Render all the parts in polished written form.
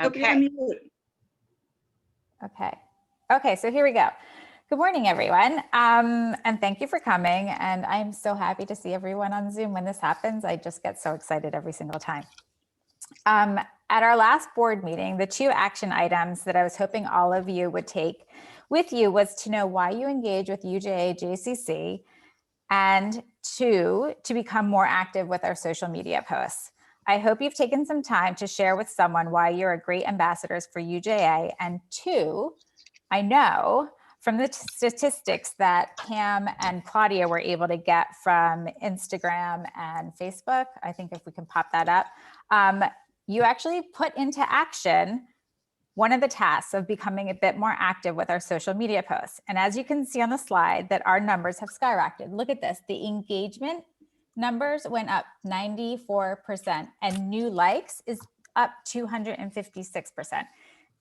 Okay. Okay, so here we go. Good morning, everyone, and thank you for coming. And I'm so happy to see everyone on Zoom when this happens. I just get so excited every single time. At our last board meeting, the 2 action items that I was hoping all of you would take with you was to know why you engage with UJA-JCC, and 2, to become more active with our social media posts. I hope you've taken some time to share with someone why you're a great ambassadors for UJA, and 2, I know from the statistics that Pam and Claudia were able to get from Instagram and Facebook, I think if we can pop that up, you actually put into action one of the tasks of becoming a bit more active with our social media posts. And as you can see on the slide, that our numbers have skyrocketed. Look at this, the engagement numbers went up 94%, and new likes is up 256%.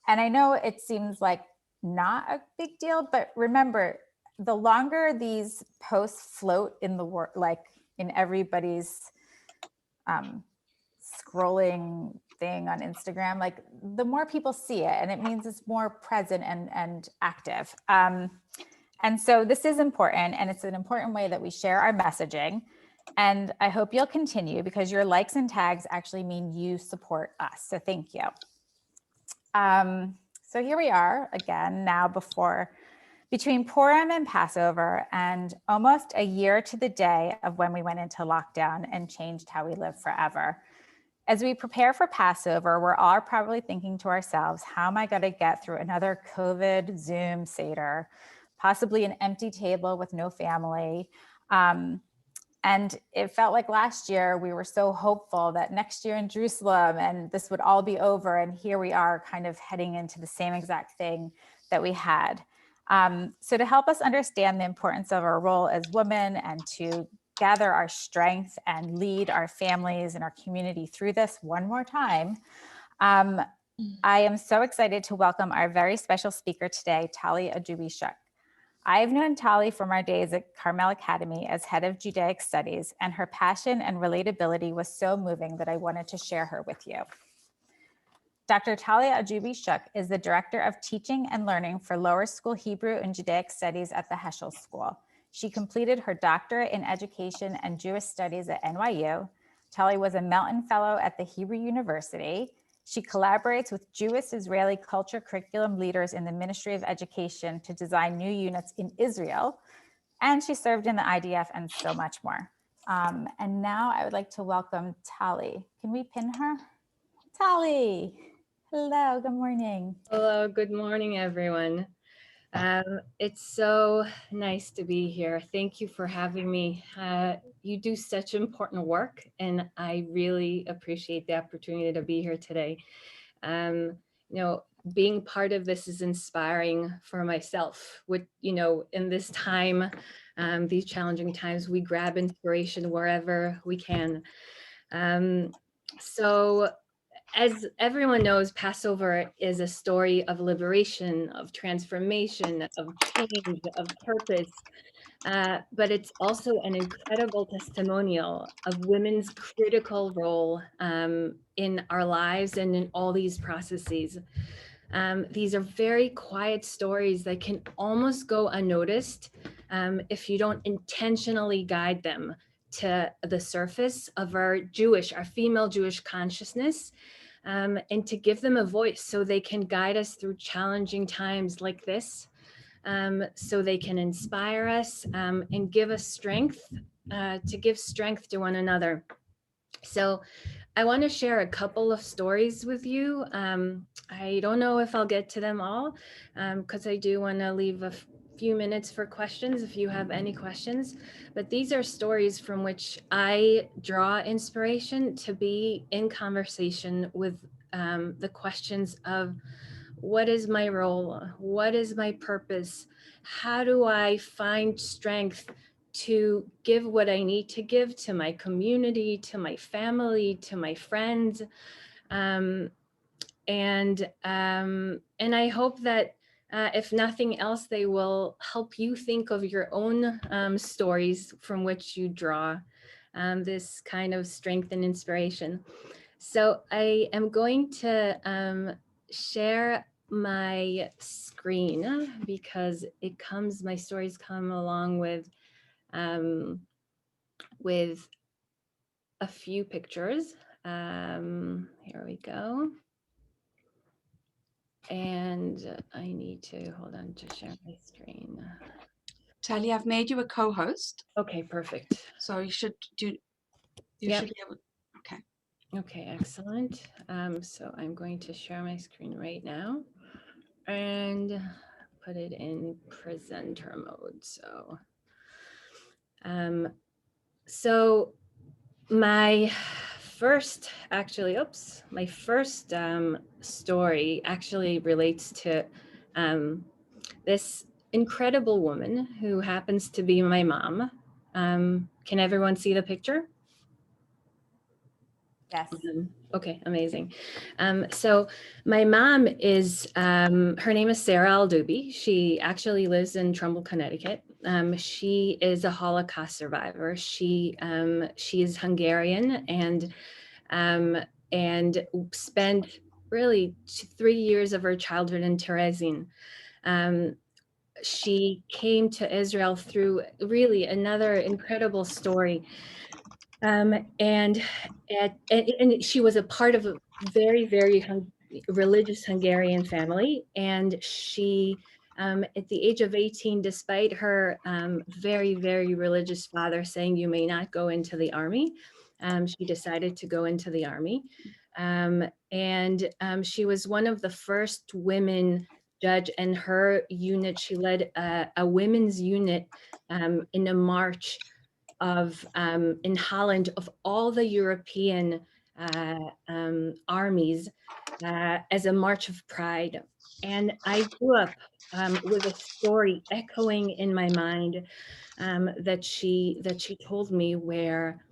And I know it seems like not a big deal, but remember, the longer these posts float in the world, like in everybody's scrolling thing on Instagram, like the more people see it, and it means it's more present and active. And so this is important, and it's an important way that we share our messaging. And I hope you'll continue, because your likes and tags actually mean you support us. So thank you. So here we are again now between Purim and Passover, and almost a year to the day of when we went into lockdown and changed how we live forever. As we prepare for Passover, we're all probably thinking to ourselves, how am I going to get through another COVID Zoom Seder, possibly an empty table with no family? And it felt like last year we were so hopeful that next year in Jerusalem and this would all be over. And here we are kind of heading into the same exact thing that we had. So to help us understand the importance of our role as women and to gather our strength and lead our families and our community through this one more time, I am so excited to welcome our very special speaker today, Tali Ajubi-Shuk. I've known Tali from our days at Carmel Academy as head of Judaic Studies, and her passion and relatability was so moving that I wanted to share her with you. Dr. Tali Ajubi-Shuk is the Director of Teaching and Learning for Lower School Hebrew and Judaic Studies at the Heschel School. She completed her doctorate in education and Jewish studies at NYU. Tali was a Melton Fellow at the Hebrew University. She collaborates with Jewish-Israeli culture curriculum leaders in the Ministry of Education to design new units in Israel. And she served in the IDF and so much more. And now I would like to welcome Tali. Can we pin her? Tali, hello, good morning. Hello, good morning, everyone. It's so nice to be here. Thank you for having me. You do such important work, and I really appreciate the opportunity to be here today. You know, being part of this is inspiring for myself. With, you know, in this time, these challenging times, we grab inspiration wherever we can. So as everyone knows, Passover is a story of liberation, of transformation, of change, of purpose. But it's also an incredible testimonial of women's critical role in our lives and in all these processes. These are very quiet stories that can almost go unnoticed if you don't intentionally guide them to the surface of our female Jewish consciousness, and to give them a voice so they can guide us through challenging times like this, so they can inspire us and give us strength, to give strength to one another. So I want to share a couple of stories with you. I don't know if I'll get to them all, because I do want to leave a few minutes for questions if you have any questions, but these are stories from which I draw inspiration to be in conversation with the questions of what is my role? What is my purpose? How do I find strength to give what I need to give to my community, to my family, to my friends? And I hope that if nothing else, they will help you think of your own stories from which you draw this kind of strength and inspiration. So I am going to share my screen because my stories come along with a few pictures. Here we go. And I need to hold on to share my screen. Tally, I've made you a co-host. Okay, perfect. So you should be able. Okay. Okay, excellent. So I'm going to share my screen right now and put it in presenter mode. So my first story actually relates to this incredible woman who happens to be my mom. Can everyone see the picture? Yes. Okay, amazing. So my mom is, her name is Sarah Aldubi. She actually lives in Trumbull, Connecticut. She is a Holocaust survivor. She is Hungarian and spent really 3 years of her childhood in Terezin. She came to Israel through really another incredible story. And she was a part of a very, very religious Hungarian family. And she, at the age of 18, despite her very, very religious father saying, "You may not go into the army," she decided to go into the army. And she was one of the first women judge, and her unit, she led a women's unit in a march in Holland of all the European armies as a march of pride. And I grew up with a story echoing in my mind that she told me, where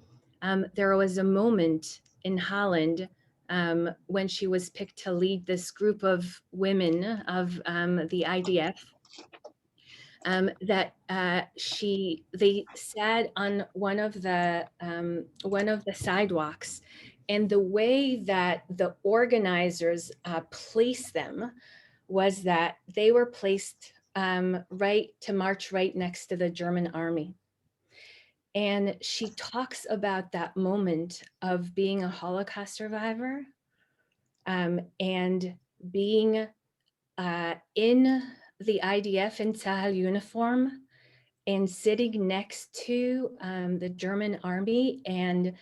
there was a moment in Holland when she was picked to lead this group of women of the IDF. That they sat on one of the sidewalks, and the way that the organizers placed them was that they were placed to march right next to the German army. And she talks about that moment of being a Holocaust survivor and being in the IDF in Sahel uniform and sitting next to the German army and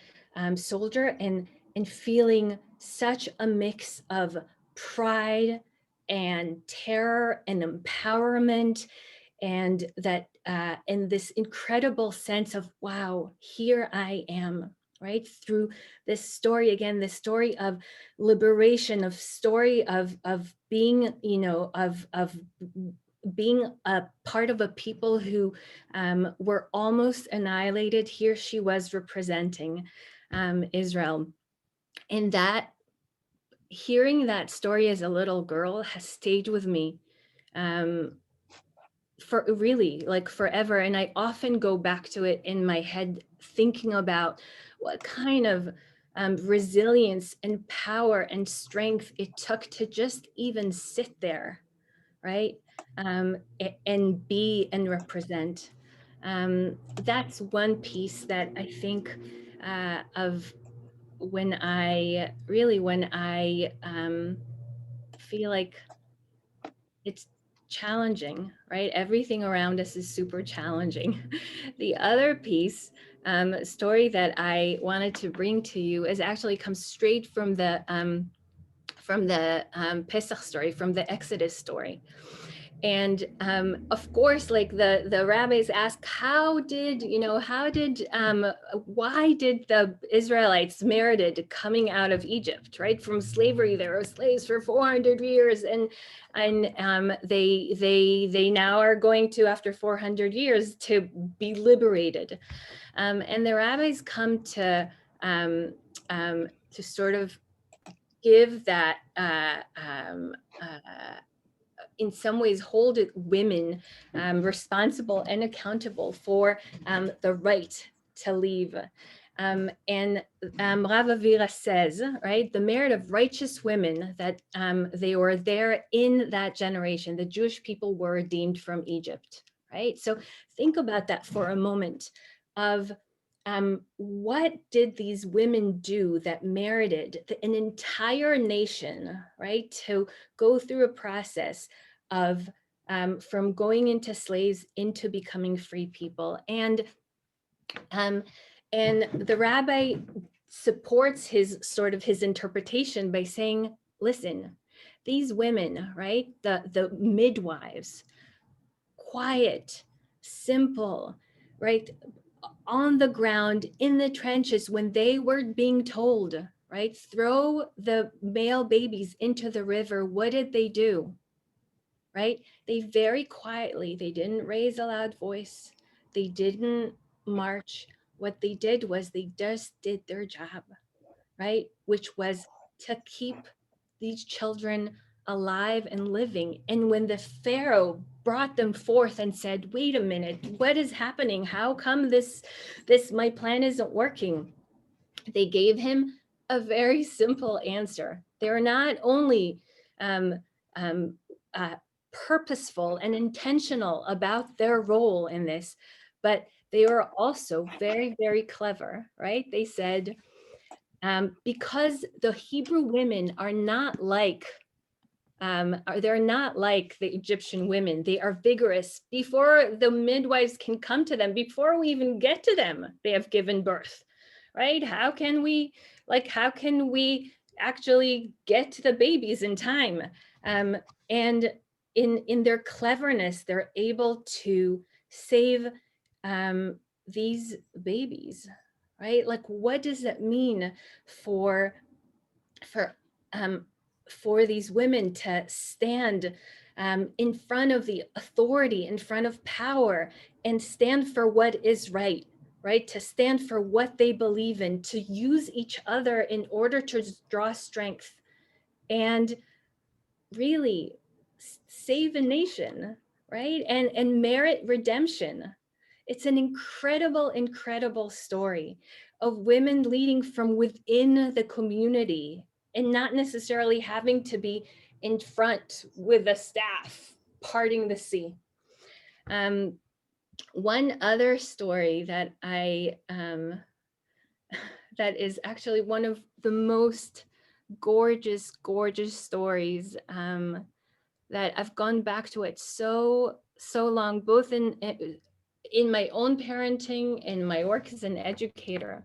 soldier, and feeling such a mix of pride and terror and empowerment, and that and this incredible sense of, wow, here I am, right? Through this story, again, this story of liberation, of story of being, of being a part of a people who were almost annihilated. Here she was representing Israel. And that, hearing that story as a little girl has stayed with me for really like forever. And I often go back to it in my head, thinking about what kind of resilience and power and strength it took to just even sit there, right? And be and represent. That's one piece that I think of when I feel like it's challenging, right? Everything around us is super challenging. The other piece, story that I wanted to bring to you actually comes straight from the Pesach story, from the Exodus story. And of course, like the rabbis ask, why did the Israelites merited coming out of Egypt, right? From slavery, they were slaves for 400 years, and they now are going to, after 400 years, to be liberated. And the rabbis come to sort of give that in some ways hold women responsible and accountable for the right to leave. And Rav Avira says, right, the merit of righteous women, that they were there in that generation. The Jewish people were redeemed from Egypt, right? So think about that for a moment of what did these women do that merited an entire nation, right, to go through a process of from going into slaves into becoming free people. And the rabbi supports his interpretation by saying, listen, these women, right, the midwives, quiet, simple, right, on the ground in the trenches, when they were being told, right, throw the male babies into the river, what did they do? Right? They very quietly, they didn't raise a loud voice. They didn't march. What they did was they just did their job, right? Which was to keep these children alive and living. And when the Pharaoh brought them forth and said, wait a minute, what is happening? How come my plan isn't working? They gave him a very simple answer. They're not only um, um, purposeful and intentional about their role in this, but they were also very, very clever, right? They said, because the Hebrew women are not like they're not like the Egyptian women. They are vigorous. Before the midwives can come to them, before we even get to them, they have given birth, right? How can we actually get to the babies in time? And in their cleverness, they're able to save these babies, right? Like, what does that mean for um, for these women to stand in front of the authority, in front of power, and stand for what is right, right? To stand for what they believe in, to use each other in order to draw strength and really save a nation, right? And merit redemption. It's an incredible, incredible story of women leading from within the community and not necessarily having to be in front with a staff parting the sea. One other story that that is actually one of the most gorgeous, gorgeous stories that I've gone back to it so long, both in my own parenting and my work as an educator.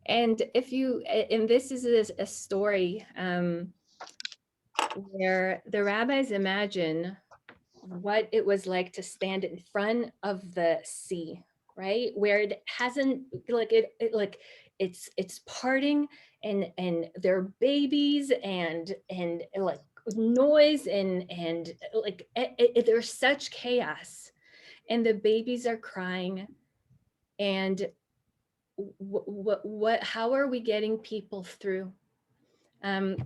And this is a story where the rabbis imagine what it was like to stand in front of the sea, right? Where it hasn't, like it's parting, and there are babies and like noise and like there's such chaos, and the babies are crying, and how are we getting people through? And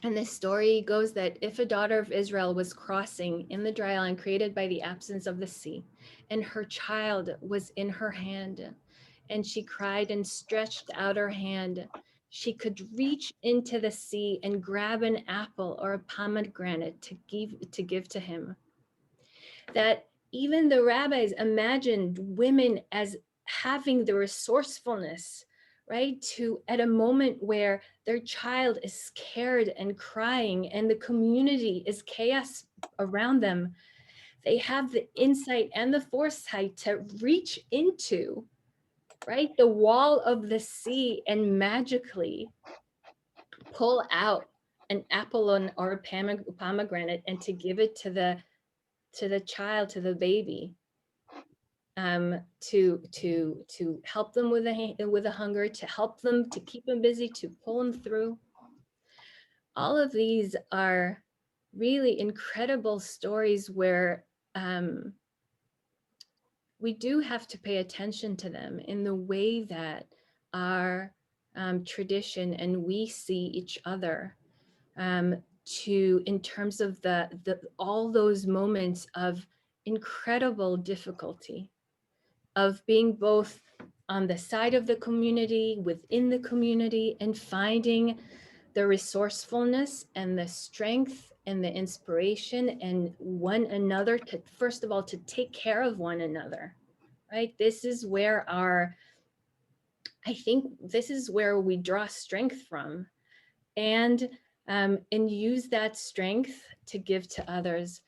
the story goes that if a daughter of Israel was crossing in the dry land created by the absence of the sea, and her child was in her hand, and she cried and stretched out her hand, she could reach into the sea and grab an apple or a pomegranate to give to him. That even the rabbis imagined women as having the resourcefulness, right, to at a moment where their child is scared and crying and the community is chaos around them, they have the insight and the foresight to reach into, right, the wall of the sea and magically pull out an apple or a pomegranate and to give it to the child, to the baby, to help them with a hunger, to help them, to keep them busy, to pull them through. All of these are really incredible stories where we do have to pay attention to them in the way that our tradition and we see each other, in terms of all those moments of incredible difficulty, of being both on the side of the community, within the community, and finding the resourcefulness and the strength and the inspiration and one another to, first of all, to take care of one another, right? This is where I think this is where we draw strength from, and use that strength to give to others.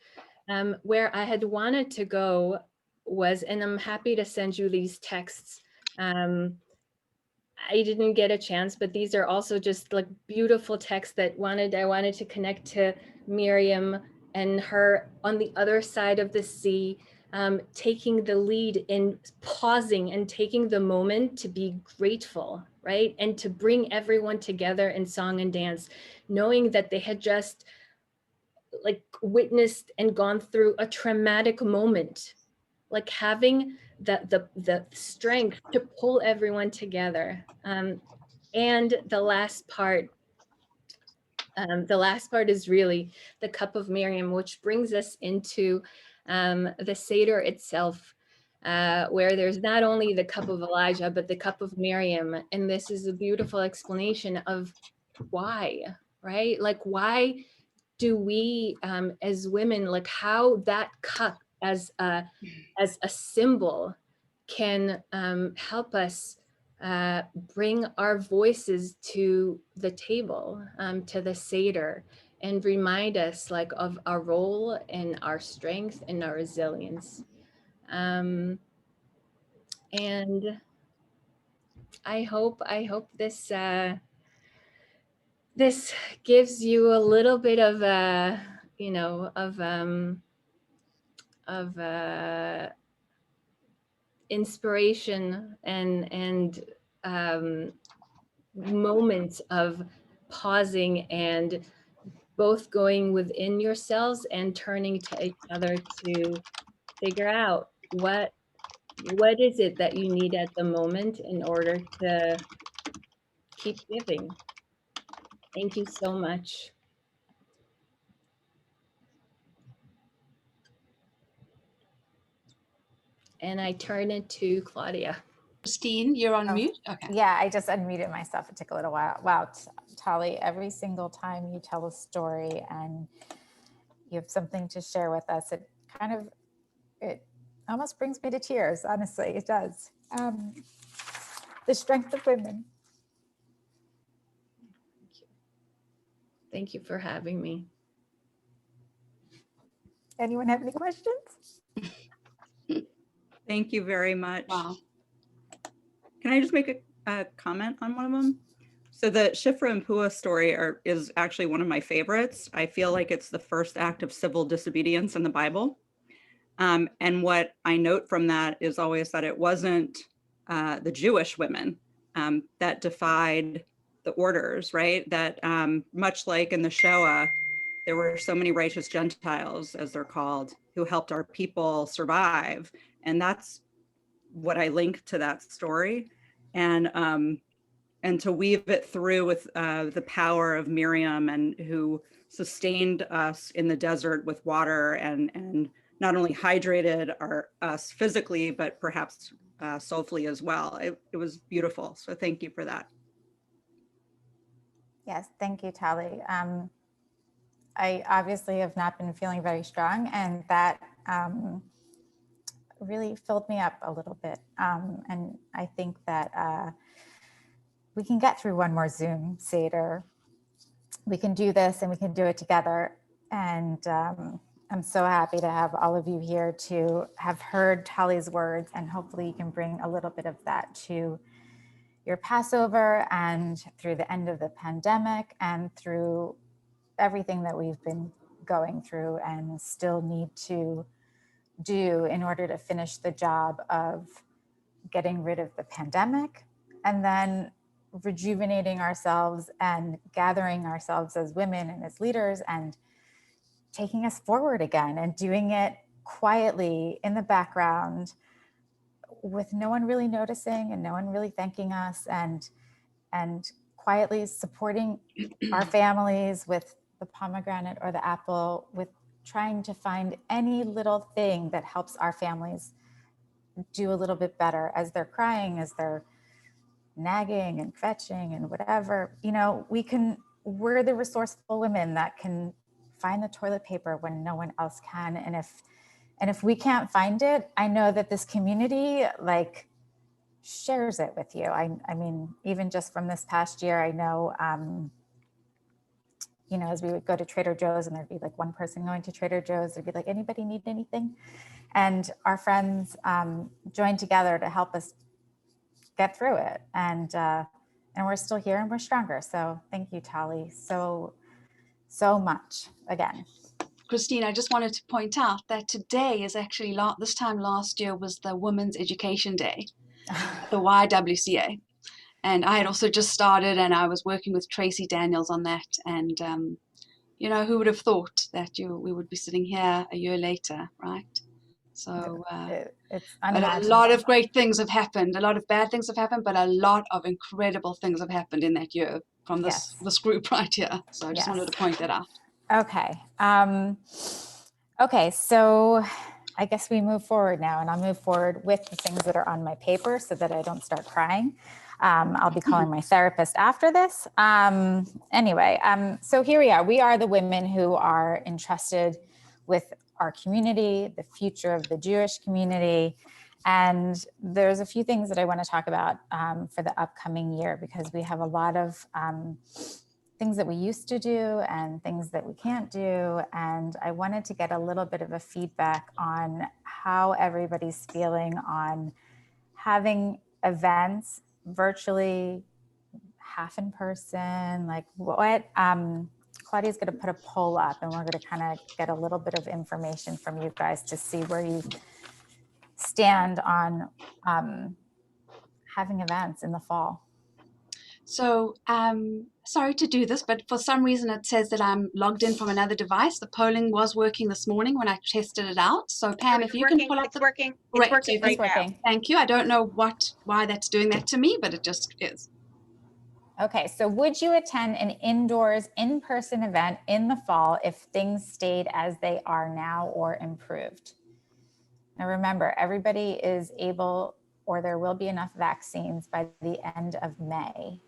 Where I had wanted to go was, and I'm happy to send you these texts. I didn't get a chance, but these are also just like beautiful texts that I wanted to connect to Miriam and her on the other side of the sea, taking the lead in pausing and taking the moment to be grateful, right? And to bring everyone together in song and dance, knowing that they had just like witnessed and gone through a traumatic moment, like having the strength to pull everyone together. And the last part is really the cup of Miriam, which brings us into the Seder itself, where there's not only the cup of Elijah, but the cup of Miriam. And this is a beautiful explanation of why, right? Like, why do we, as women, like how that cup as a symbol can help us bring our voices to the table, to the Seder, and remind us like of our role and our strength and our resilience. And I hope this this gives you a little bit of you know, of inspiration and moments of pausing and both going within yourselves and turning to each other to figure out what is it that you need at the moment in order to keep giving. Thank you so much. And I turn it to Claudia. Christine, you're on mute. Okay. Yeah, I just unmuted myself. It took a little while. Wow, Tali, every single time you tell a story and you have something to share with us, it almost brings me to tears. Honestly, it does. The strength of women. Thank you for having me. Anyone have any questions? Thank you very much. Wow. Can I just make a comment on one of them? So the Shifra and Pua story is actually one of my favorites. I feel like it's the first act of civil disobedience in the Bible. And what I note from that is always that it wasn't the Jewish women that defied the orders, right? That much like in the Shoah, there were so many righteous Gentiles, as they're called, who helped our people survive. And that's what I link to that story. And to weave it through with the power of Miriam, and who sustained us in the desert with water and not only hydrated us physically, but perhaps soulfully as well. It was beautiful. So thank you for that. Yes, thank you, Tali. I obviously have not been feeling very strong, and that really filled me up a little bit. And I think that we can get through one more Zoom Seder. We can do this, and we can do it together. And I'm so happy to have all of you here to have heard Tali's words, and hopefully you can bring a little bit of that to your Passover and through the end of the pandemic and through everything that we've been going through and still need to do in order to finish the job of getting rid of the pandemic, and then rejuvenating ourselves and gathering ourselves as women and as leaders and taking us forward again, and doing it quietly in the background with no one really noticing and no one really thanking us, and quietly supporting our families with the pomegranate or the apple, with trying to find any little thing that helps our families do a little bit better as they're crying, as they're nagging and fetching and whatever, you know, we're the resourceful women that can find the toilet paper when no one else can. And if we can't find it, I know that this community like shares it with you. I mean, even just from this past year, I know, you know, as we would go to Trader Joe's and there'd be like one person going to Trader Joe's, there'd be like, anybody need anything? And our friends joined together to help us get through it. And we're still here and we're stronger. So thank you, Tali, so much again. Christine, I just wanted to point out that today is actually, this time last year was the Women's Education Day, the YWCA. And I had also just started and I was working with Tracy Daniels on that. And, you know, who would have thought that we would be sitting here a year later, right? So it's a lot of great things have happened. A lot of bad things have happened, but a lot of incredible things have happened in that year from this group right here. So I just wanted to point that out. Okay. Okay, so I guess we move forward now, and I'll move forward with the things that are on my paper so that I don't start crying. I'll be calling my therapist after this. Anyway, so here we are. We are the women who are entrusted with our community, the future of the Jewish community. And there's a few things that I want to talk about for the upcoming year, because we have a lot of things that we used to do and things that we can't do. And I wanted to get a little bit of a feedback on how everybody's feeling on having events virtually, half in person, like what, Claudia's going to put a poll up and we're going to kind of get a little bit of information from you guys to see where you stand on having events in the fall. So sorry to do this, but for some reason it says that I'm logged in from another device. The polling was working this morning when I tested it out. So Pam, if you can pull up it's working. Right, It's working right now. Thank you. I don't know why that's doing that to me, but it just is. Okay, so would you attend an indoors, in-person event in the fall if things stayed as they are now or improved? Now remember, everybody is able, or there will be enough vaccines by the end of May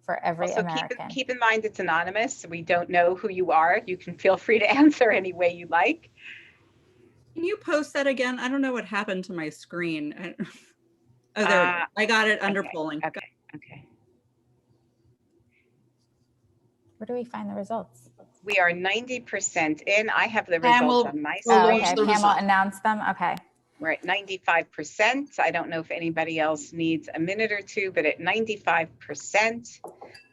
for every Also, American. keep in mind it's anonymous. We don't know who you are. You can feel free to answer any way you like. Can you post that again? I don't know what happened to my screen. Oh, there, I got it under polling. Okay. Where do we find the results? We are 90% in. I have the Pam results will- on my will Oh, screen. launch okay, the Pam will result. announce them, okay. We're at 95%. I don't know if anybody else needs a minute or two, but at 95%,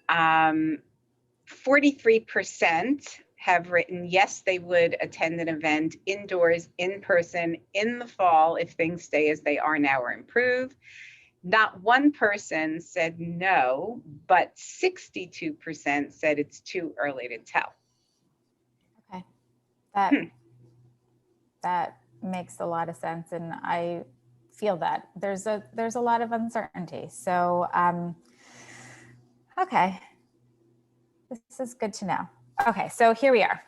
43% have written yes, they would attend an event indoors, in person, in the fall if things stay as they are now or improve. Not one person said no, but 62% said it's too early to tell. Okay, that makes a lot of sense, and I feel that there's a lot of uncertainty. So, okay, this is good to know. Okay, so here we are.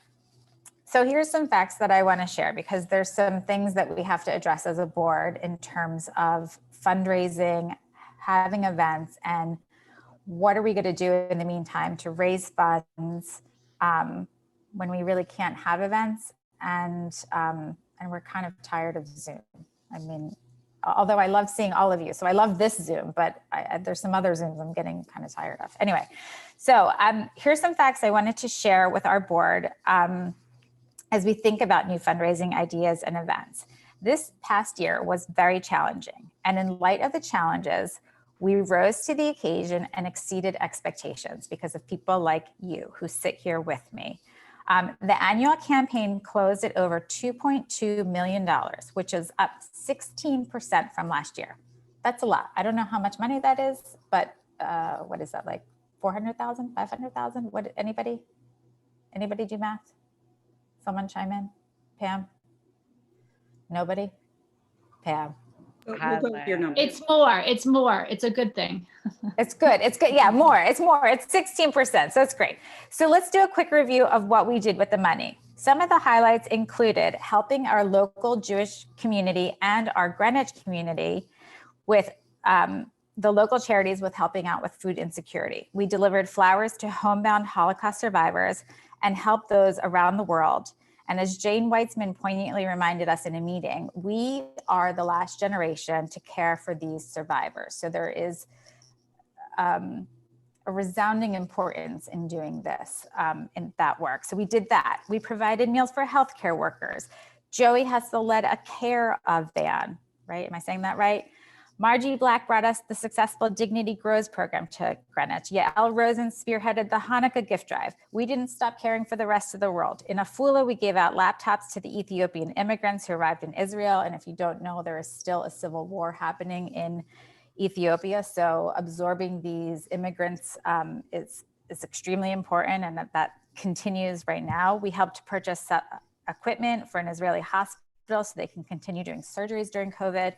So here's some facts that I want to share, because there's some things that we have to address as a board in terms of fundraising, having events, and what are we going to do in the meantime to raise funds when we really can't have events, and we're kind of tired of Zoom. I mean, although I love seeing all of you, so I love this Zoom, but there's some other Zooms I'm getting kind of tired of. Anyway, so here's some facts I wanted to share with our board as we think about new fundraising ideas and events. This past year was very challenging, and in light of the challenges, we rose to the occasion and exceeded expectations because of people like you who sit here with me. The annual campaign closed at over $2.2 million, which is up 16% from last year. That's a lot. I don't know how much money that is, but what is that, like 400,000, 500,000? What, anybody do math? Someone chime in? Pam? Nobody? Pam? We'll go with your number. It's more. It's a good thing. It's good. Yeah, more. It's 16%. So it's great. So let's do a quick review of what we did with the money. Some of the highlights included helping our local Jewish community and our Greenwich community with the local charities with helping out with food insecurity. We delivered flowers to homebound Holocaust survivors and helped those around the world. And as Jane Weitzman poignantly reminded us in a meeting, we are the last generation to care for these survivors. So there is a resounding importance in doing this, in that work. So we did that. We provided meals for healthcare workers. Joey Hessel led a care of van, right? Am I saying that right? Margie Black brought us the successful Dignity Grows program to Greenwich. Yael Rosen spearheaded the Hanukkah gift drive. We didn't stop caring for the rest of the world. In Afula, we gave out laptops to the Ethiopian immigrants who arrived in Israel. And if you don't know, there is still a civil war happening in Ethiopia. So absorbing these immigrants is extremely important, and that continues right now. We helped purchase equipment for an Israeli hospital so they can continue doing surgeries during COVID.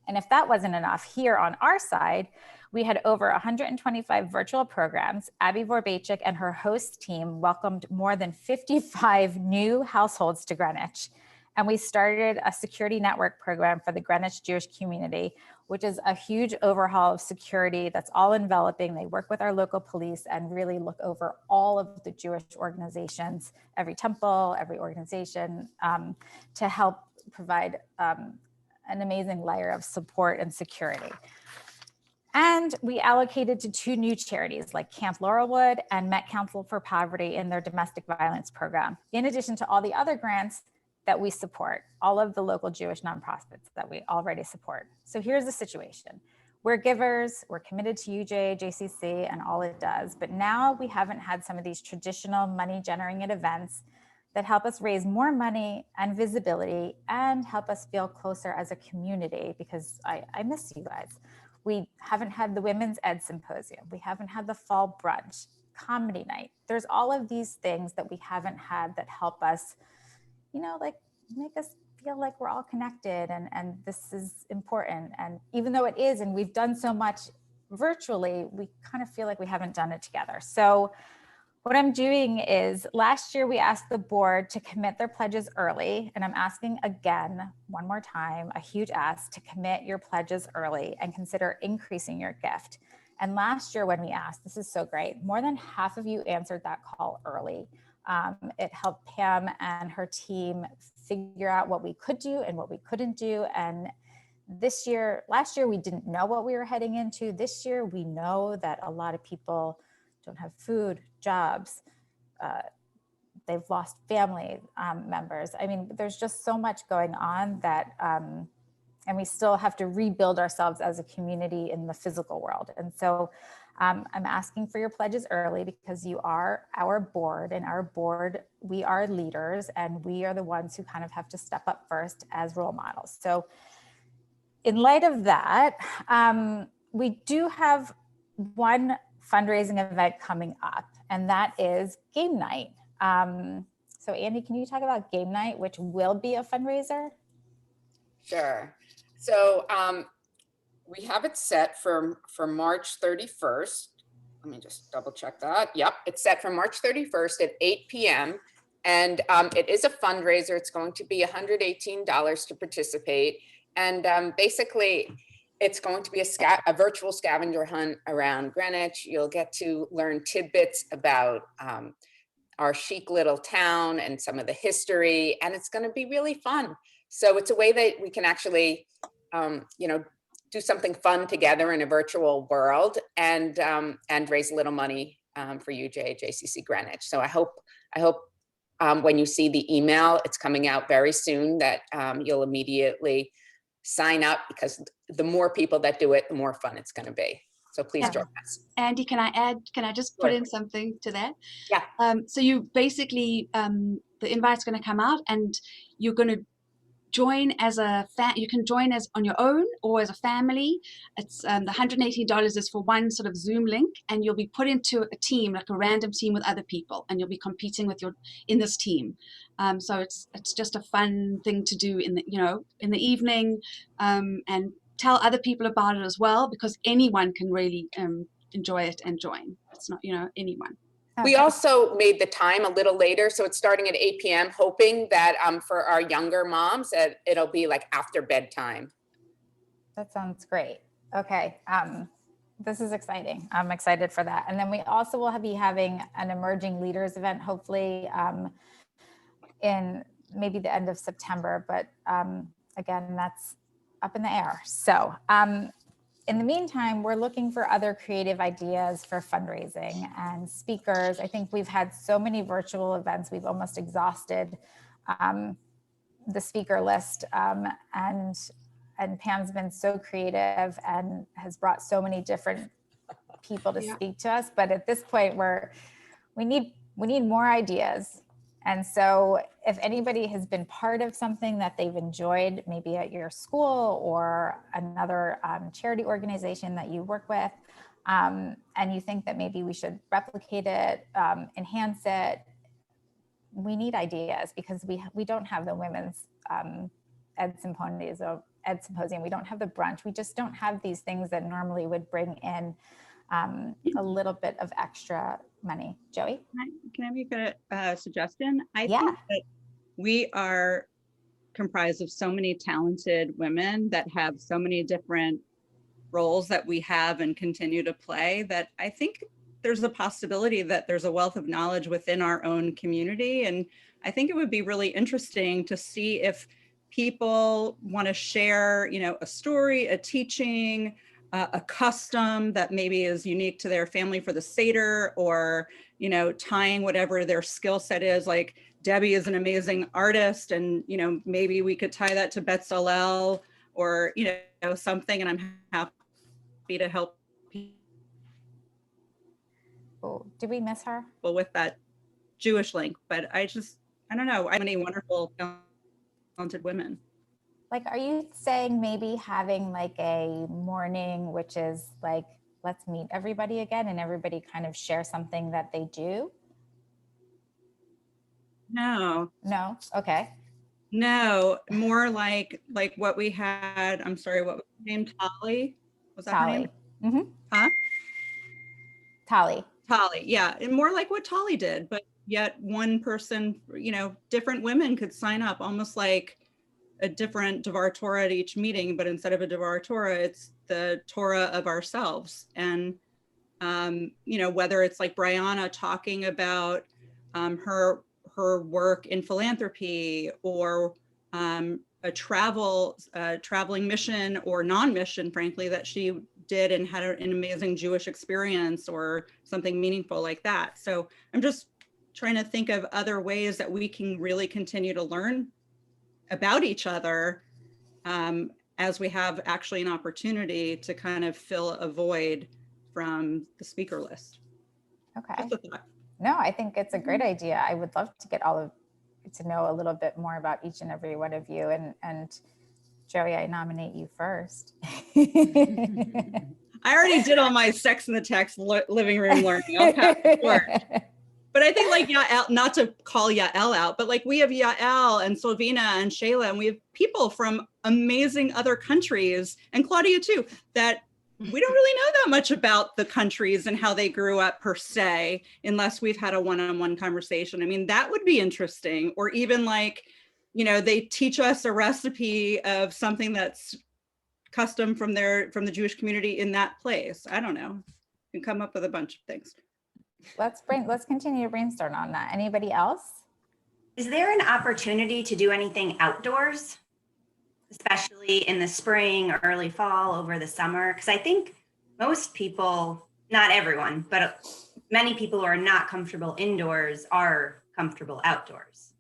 And if that wasn't enough, here on our side, we had over 125 virtual programs. Abby Vorbachik and her host team welcomed more than 55 new households to Greenwich. And we started a security network program for the Greenwich Jewish community, which is a huge overhaul of security that's all enveloping. They work with our local police and really look over all of the Jewish organizations, every temple, every organization, to help provide an amazing layer of support and security. And we allocated to 2 new charities like Camp Laurelwood and Met Council for Poverty in their domestic violence program, in addition to all the other grants that we support, all of the local Jewish nonprofits that we already support. So here's the situation. We're givers, we're committed to UJA-JCC and all it does, but now we haven't had some of these traditional money generating events that help us raise more money and visibility and help us feel closer as a community, because I miss you guys. We haven't had the Women's Ed Symposium. We haven't had the fall brunch, comedy night. There's all of these things that we haven't had that help us, you know, like make us feel like we're all connected and this is important. And even though it is, and we've done so much virtually, we kind of feel like we haven't done it together. So what I'm doing is, last year we asked the board to commit their pledges early, and I'm asking again, one more time, a huge ask to commit your pledges early and consider increasing your gift. And last year when we asked, this is so great, more than half of you answered that call early. It helped Pam and her team figure out what we could do and what we couldn't do. And last year we didn't know what we were heading into. This year we know that a lot of people don't have food, jobs, they've lost family members. I mean, there's just so much going on that, and we still have to rebuild ourselves as a community in the physical world. And so I'm asking for your pledges early because you are our board, and our board, we are leaders, and we are the ones who kind of have to step up first as role models. So in light of that, we do have one fundraising event coming up, and that is game night. So Andy, can you talk about game night, which will be a fundraiser? Sure. So we have it set for March 31st. Let me just double check that. Yep, it's set for March 31st at 8 p.m. And it is a fundraiser. It's going to be $118 to participate. And basically, it's going to be a virtual scavenger hunt around Greenwich. You'll get to learn tidbits about our chic little town and some of the history, and it's going to be really fun. So it's a way that we can actually, you know, do something fun together in a virtual world and raise a little money for UJA-JCC Greenwich. So I hope when you see the email, it's coming out very soon, that you'll immediately sign up, because the more people that do it, the more fun it's going to be. So please join us. Andy, can I just put in something to that? Yeah. So you basically, the invite's going to come out and you're going to join as a you can join as on your own or as a family. It's the $118 is for one sort of Zoom link, and you'll be put into a team, like a random team with other people, and you'll be competing with in this team. So it's just a fun thing to do in the evening, and tell other people about it as well, because anyone can really enjoy it and join. It's not, anyone. We also made the time a little later, so it's starting at 8 p.m., hoping that for our younger moms that it'll be like after bedtime. That sounds great. Okay. This is exciting. I'm excited for that. And then we also will be having an emerging leaders event, hopefully in maybe the end of September, but again, that's up in the air. So in the meantime, we're looking for other creative ideas for fundraising and speakers. I think we've had so many virtual events, we've almost exhausted the speaker list, and Pam's been so creative and has brought so many different people to speak to us. But at this point, we need more ideas. And so if anybody has been part of something that they've enjoyed, maybe at your school or another charity organization that you work with, and you think that maybe we should replicate it, enhance it, we need ideas, because we don't have the women's ed symposium, we don't have the brunch, we just don't have these things that normally would bring in a little bit of extra money. Joey? Can I make a suggestion? I think that we are comprised of so many talented women that have so many different roles that we have and continue to play, that I think there's a possibility that there's a wealth of knowledge within our own community. And I think it would be really interesting to see if people want to share, a story, a teaching, a custom that maybe is unique to their family for the Seder, or, tying whatever their skill set is. Like Debbie is an amazing artist, and, maybe we could tie that to Betzalel or, something, and I'm happy to help people. Oh, did we miss her? Well, with that Jewish link, but I don't know, I have many wonderful, talented women. Like, are you saying maybe having like a morning, which is like, let's meet everybody again and everybody kind of share something that they do? No. No? Okay. No, more like what we had, I'm sorry, what was her name? Tali? Was that her name? Mm-hmm. Huh? Tali, yeah, and more like what Tali did, but yet one person, different women could sign up, almost like a different Devar Torah at each meeting, but instead of a Devar Torah, it's the Torah of ourselves. And, whether it's like Brianna talking about her work in philanthropy, or a traveling mission or non-mission, frankly, that she did and had an amazing Jewish experience, or something meaningful like that. So I'm just trying to think of other ways that we can really continue to learn about each other, as we have actually an opportunity to kind of fill a void from the speaker list. okay. Just a thought. No, I think it's a great idea. I would love to get to know a little bit more about each and every one of you. And Joey, I nominate you first. I already did all my Sex in the Text living room learning. I'll pass the torch. But I think like Yael, not to call Yael out, but like we have Yael and Sylvina and Shayla, and we have people from amazing other countries, and Claudia too, that we don't really know that much about the countries and how they grew up per se, unless we've had a one-on-one conversation. I mean, that would be interesting. Or even like, they teach us a recipe of something that's custom from the Jewish community in that place. I don't know. You can come up with a bunch of things. Let's continue to brainstorm on that. Anybody else? Is there an opportunity to do anything outdoors, especially in the spring or early fall, over the summer? Because I think most people, not everyone, but many people who are not comfortable indoors are comfortable outdoors.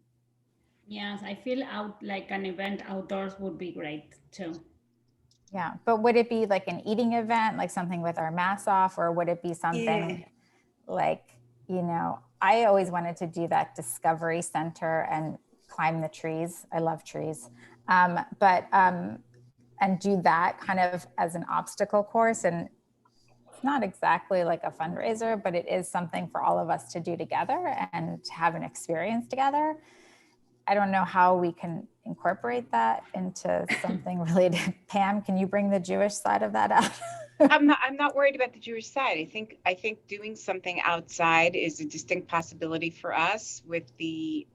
Yes, I feel like an event outdoors would be great too. Yeah, but would it be like an eating event, like something with our masks off, or would it be something like, I always wanted to do that Discovery Center and climb the trees. I love trees. And do that kind of as an obstacle course. And it's not exactly like a fundraiser, but it is something for all of us to do together and to have an experience together. I don't know how we can incorporate that into something related. Pam, can you bring the Jewish side of that up? I'm not worried about the Jewish side. I think doing something outside is a distinct possibility for us, with the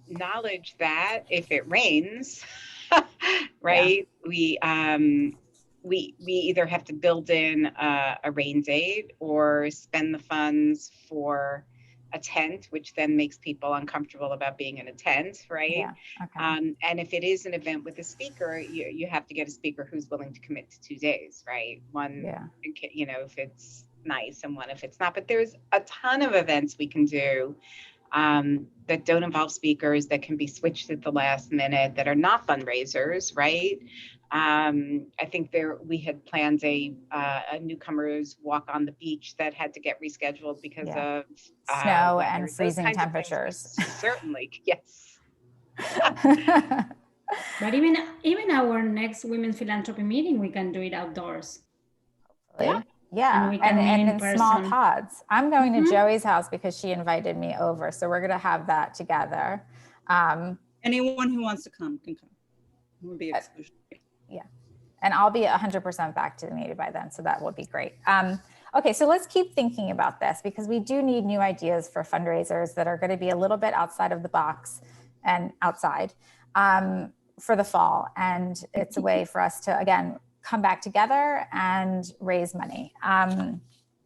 knowledge that if it rains, right, we either have to build in a rain date or spend the funds for a tent, which then makes people uncomfortable about being in a tent, right? Yeah. Okay. And if it is an event with a speaker, you have to get a speaker who's willing to commit to 2 days, right? One, Yeah. you know, if it's nice, and one if it's not. But there's a ton of events we can do that don't involve speakers, that can be switched at the last minute, that are not fundraisers, right? I think we had planned a newcomers walk on the beach that had to get rescheduled because of snow weather. and Those freezing kinds of things we temperatures. certainly, yes. But even our next women's philanthropy meeting, we can do it outdoors. Yeah. And we can meet And in in small person. pods. I'm going to Joey's house because she invited me over. So we're going to have that together. Anyone who wants to come can come. It would be exclusionary. Yeah. And I'll be 100% vaccinated by then. So that will be great. Okay, so let's keep thinking about this, because we do need new ideas for fundraisers that are going to be a little bit outside of the box and outside for the fall. And it's a way for us to, again, come back together and raise money.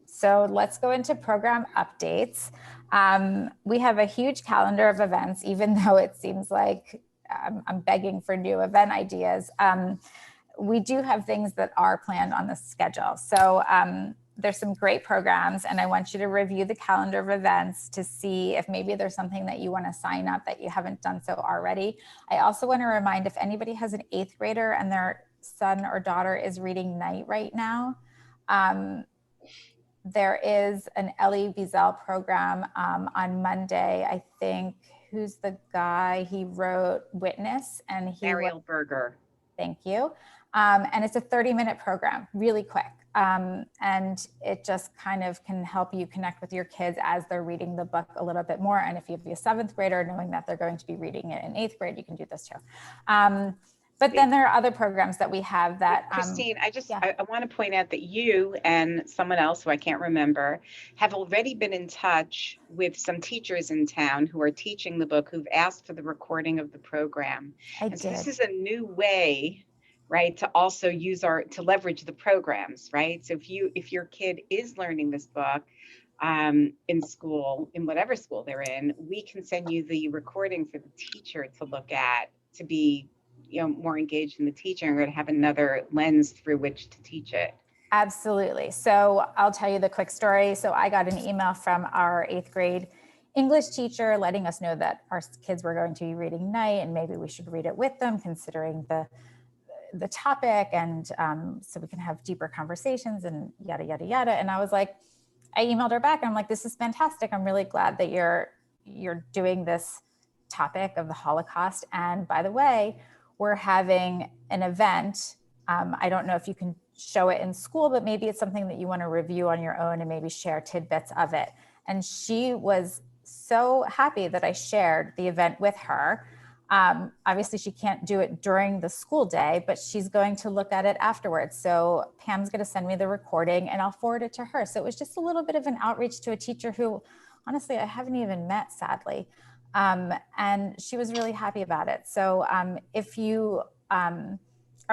So let's go into program updates. We have a huge calendar of events, even though it seems like I'm begging for new event ideas. We do have things that are planned on the schedule. So there's some great programs, and I want you to review the calendar of events to see if maybe there's something that you want to sign up that you haven't done so already. I also want to remind, if anybody has an 8th grader and their son or daughter is reading night right now, there is an Elie Wiesel program on Monday. I think, who's the guy? He wrote Witness, and Ariel Berger. Thank you. And it's a 30-minute program, really quick. And it just kind of can help you connect with your kids as they're reading the book a little bit more. And if you have a 7th grader, knowing that they're going to be reading it in 8th grade, you can do this too. But then there are other programs that we have that— Christine, I want to point out that you and someone else who I can't remember have already been in touch with some teachers in town who are teaching the book, who've asked for the recording of the program. So this is a new way, right, to also to leverage the programs, right? So if your kid is learning this book in school, in whatever school they're in, we can send you the recording for the teacher to look at, to be, you know, more engaged in the teaching, or to have another lens through which to teach it. Absolutely. So I'll tell you the quick story. So I got an email from our 8th grade English teacher letting us know that our kids were going to be reading night, and maybe we should read it with them, considering the topic, and so we can have deeper conversations and yada, yada, yada. And I was like, I emailed her back and I'm like, this is fantastic. I'm really glad that you're doing this topic of the Holocaust. And by the way, we're having an event. I don't know if you can show it in school, but maybe it's something that you want to review on your own and maybe share tidbits of it. And she was so happy that I shared the event with her. Obviously she can't do it during the school day, but she's going to look at it afterwards. So Pam's going to send me the recording and I'll forward it to her. So it was just a little bit of an outreach to a teacher who, honestly, I haven't even met, sadly. And she was really happy about it. So if you are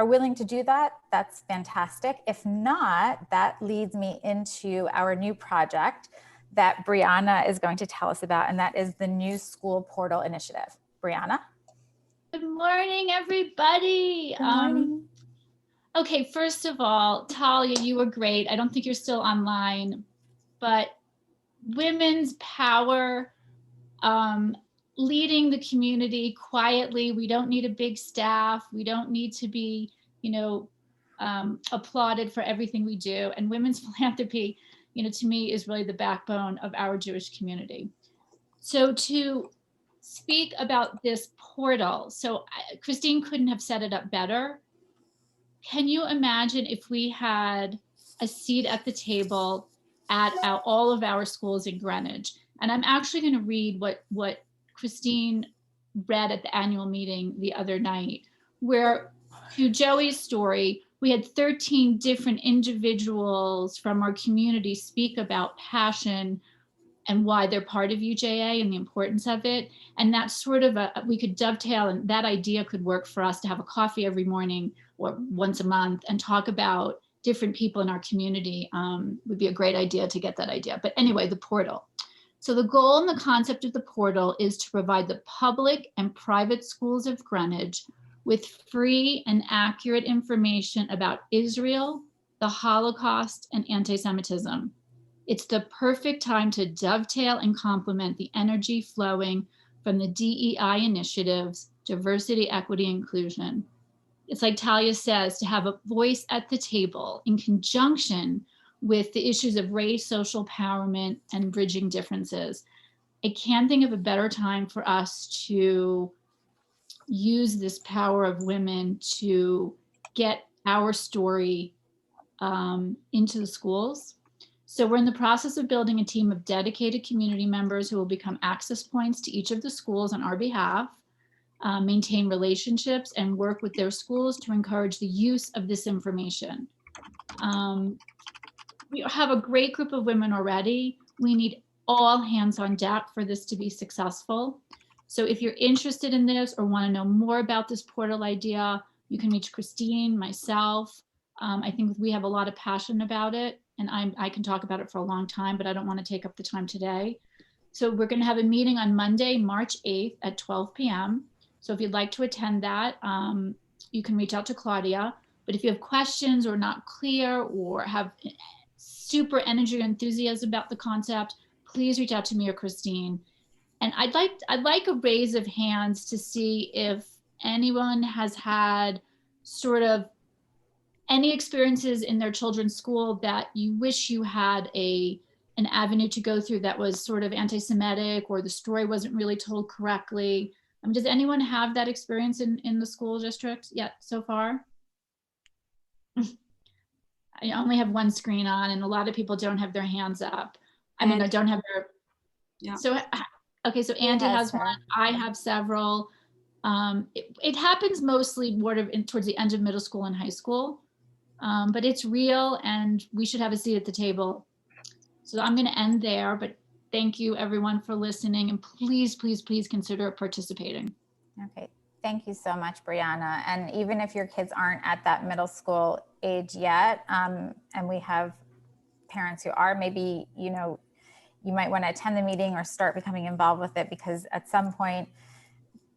willing to do that, that's fantastic. If not, that leads me into our new project that Brianna is going to tell us about, and that is the new school portal initiative. Brianna? Good morning, everybody. Good morning. Okay, first of all, Talia, you were great. I don't think you're still online, but women's power, leading the community quietly. We don't need a big staff. We don't need to be, applauded for everything we do. And women's philanthropy, to me, is really the backbone of our Jewish community. So to speak about this portal, so Christine couldn't have set it up better. Can you imagine if we had a seat at the table at all of our schools in Greenwich? And I'm actually going to read what Christine read at the annual meeting the other night, where, to Joey's story, we had 13 different individuals from our community speak about passion and why they're part of UJA and the importance of it. And that's sort of we could dovetail, and that idea could work for us to have a coffee every morning or once a month and talk about different people in our community. Would be a great idea to get that idea. But anyway, the portal. So the goal and the concept of the portal is to provide the public and private schools of Greenwich with free and accurate information about Israel, the Holocaust, and anti-Semitism. It's the perfect time to dovetail and complement the energy flowing from the DEI initiatives, diversity, equity, inclusion. It's like Talia says, to have a voice at the table in conjunction with the issues of race, social empowerment, and bridging differences. I can't think of a better time for us to use this power of women to get our story into the schools. So we're in the process of building a team of dedicated community members who will become access points to each of the schools on our behalf, maintain relationships, and work with their schools to encourage the use of this information. We have a great group of women already. We need all hands on deck for this to be successful. So if you're interested in this or want to know more about this portal idea, you can reach Christine, myself. I think we have a lot of passion about it, and I can talk about it for a long time, but I don't want to take up the time today. So we're going to have a meeting on Monday, March 8th at 12 p.m. So if you'd like to attend that, you can reach out to Claudia. But if you have questions or not clear or have super energy or enthusiasm about the concept, please reach out to me or Christine. And I'd like a raise of hands to see if anyone has had sort of any experiences in their children's school that you wish you had an avenue to go through that was sort of anti-Semitic, or the story wasn't really told correctly. Does anyone have that experience in the school district yet so far? I only have one screen on, and a lot of people don't have their hands up. I don't have their, yeah. So, okay, so Andy has one, I have several. It happens mostly more towards the end of middle school and high school, but it's real and we should have a seat at the table. So I'm gonna end there, but thank you everyone for listening, and please, please, please consider participating. Okay, thank you so much, Brianna. And even if your kids aren't at that middle school age yet, and we have parents who are, maybe, you might want to attend the meeting or start becoming involved with it, because at some point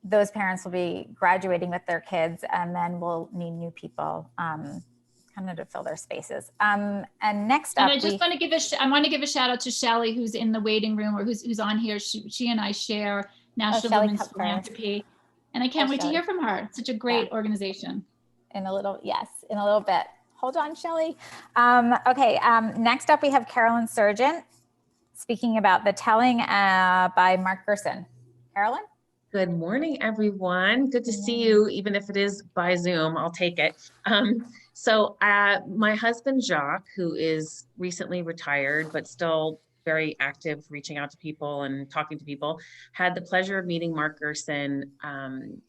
those parents will be graduating with their kids, and then we'll need new people kind of to fill their spaces. And next up, and I just want to give a shout out to Shelly, who's in the waiting room, or who's on here. She and I share National Women's Philanthropy, and I can't wait to hear from her. Such a great organization. In a little bit. Hold on, Shelly. Okay, next up we have Carolyn Surgeon speaking about The Telling by Mark Gerson. Carolyn? Good morning, everyone. Good to see you, even if it is by Zoom, I'll take it. So my husband, Jacques, who is recently retired, but still very active, reaching out to people and talking to people, had the pleasure of meeting Mark Gerson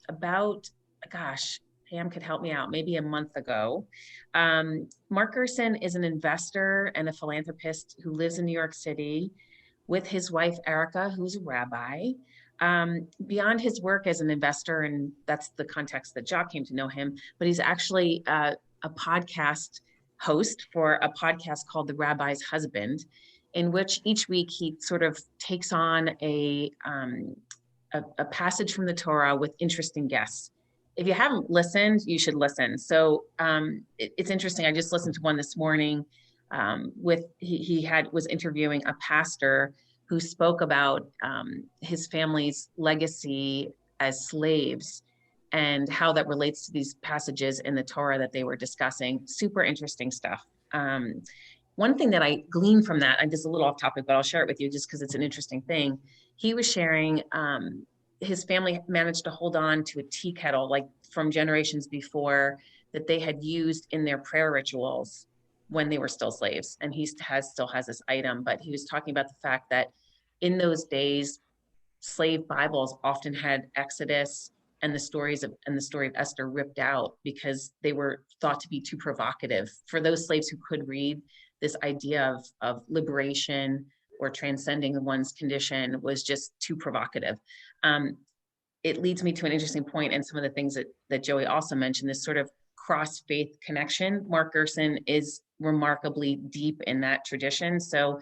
about, gosh, Pam could help me out, maybe a month ago. Mark Gerson is an investor and a philanthropist who lives in New York City with his wife, Erica, who's a rabbi. Beyond his work as an investor, and that's the context that Jacques came to know him, but he's actually a podcast host for a podcast called The Rabbi's Husband, in which each week he sort of takes on a passage from the Torah with interesting guests. If you haven't listened, you should listen. So it's interesting. I just listened to one this morning was interviewing a pastor who spoke about his family's legacy as slaves and how that relates to these passages in the Torah that they were discussing. Super interesting stuff. One thing that I gleaned from that, I'm just a little off topic, but I'll share it with you just because it's an interesting thing. He was sharing his family managed to hold on to a tea kettle, like from generations before, that they had used in their prayer rituals when they were still slaves. And he still has this item, but he was talking about the fact that in those days, slave Bibles often had Exodus and the story of Esther ripped out because they were thought to be too provocative. For those slaves who could read, this idea of liberation or transcending one's condition was just too provocative. It leads me to an interesting point, and some of the things that Joey also mentioned, this sort of cross-faith connection. Mark Gerson is remarkably deep in that tradition. So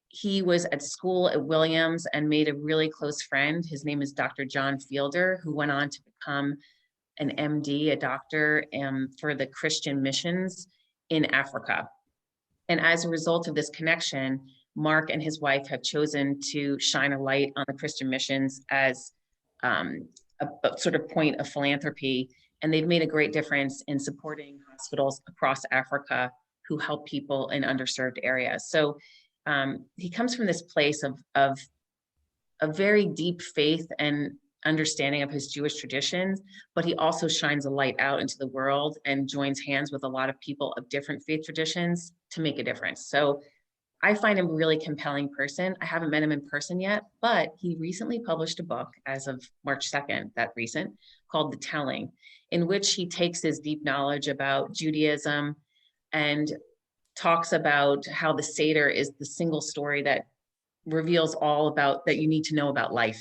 he was at school at Williams and made a really close friend. His name is Dr. John Fielder, who went on to become an MD, a doctor for the Christian missions in Africa. And as a result of this connection, Mark and his wife have chosen to shine a light on the Christian missions as a sort of point of philanthropy. And they've made a great difference in supporting hospitals across Africa who help people in underserved areas. So he comes from this place of a very deep faith and understanding of his Jewish traditions, but he also shines a light out into the world and joins hands with a lot of people of different faith traditions to make a difference. So I find him a really compelling person. I haven't met him in person yet, but he recently published a book as of March 2nd, that recent, called The Telling, in which he takes his deep knowledge about Judaism and talks about how the Seder is the single story that reveals all about that you need to know about life.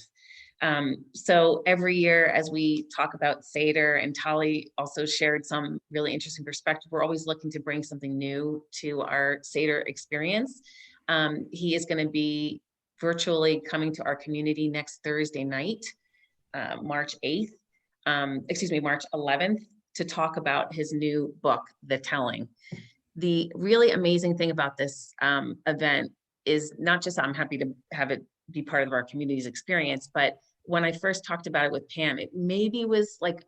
So every year as we talk about Seder, and Tali also shared some really interesting perspective, we're always looking to bring something new to our Seder experience. He is going to be virtually coming to our community next Thursday night, March 11th, to talk about his new book, The Telling. The really amazing thing about this event is not just I'm happy to have it be part of our community's experience, but when I first talked about it with Pam, it maybe was like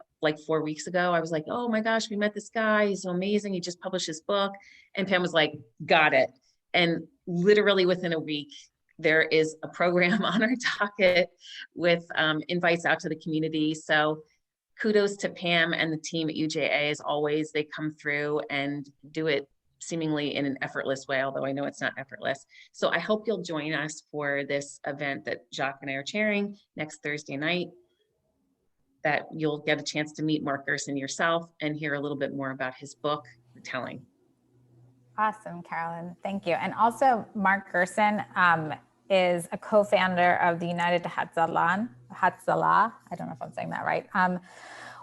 4 weeks ago. I was like, oh my gosh, we met this guy. He's so amazing. He just published his book. And Pam was like, got it. And literally within a week, there is a program on our docket with invites out to the community. So kudos to Pam and the team at UJA. As always, they come through and do it seemingly in an effortless way, although I know it's not effortless. So I hope you'll join us for this event that Jacques and I are chairing next Thursday night, that you'll get a chance to meet Mark Gerson yourself and hear a little bit more about his book, The Telling. Awesome, Carolyn. Thank you. And also Mark Gerson is a co-founder of the United Hatzalah, I don't know if I'm saying that right,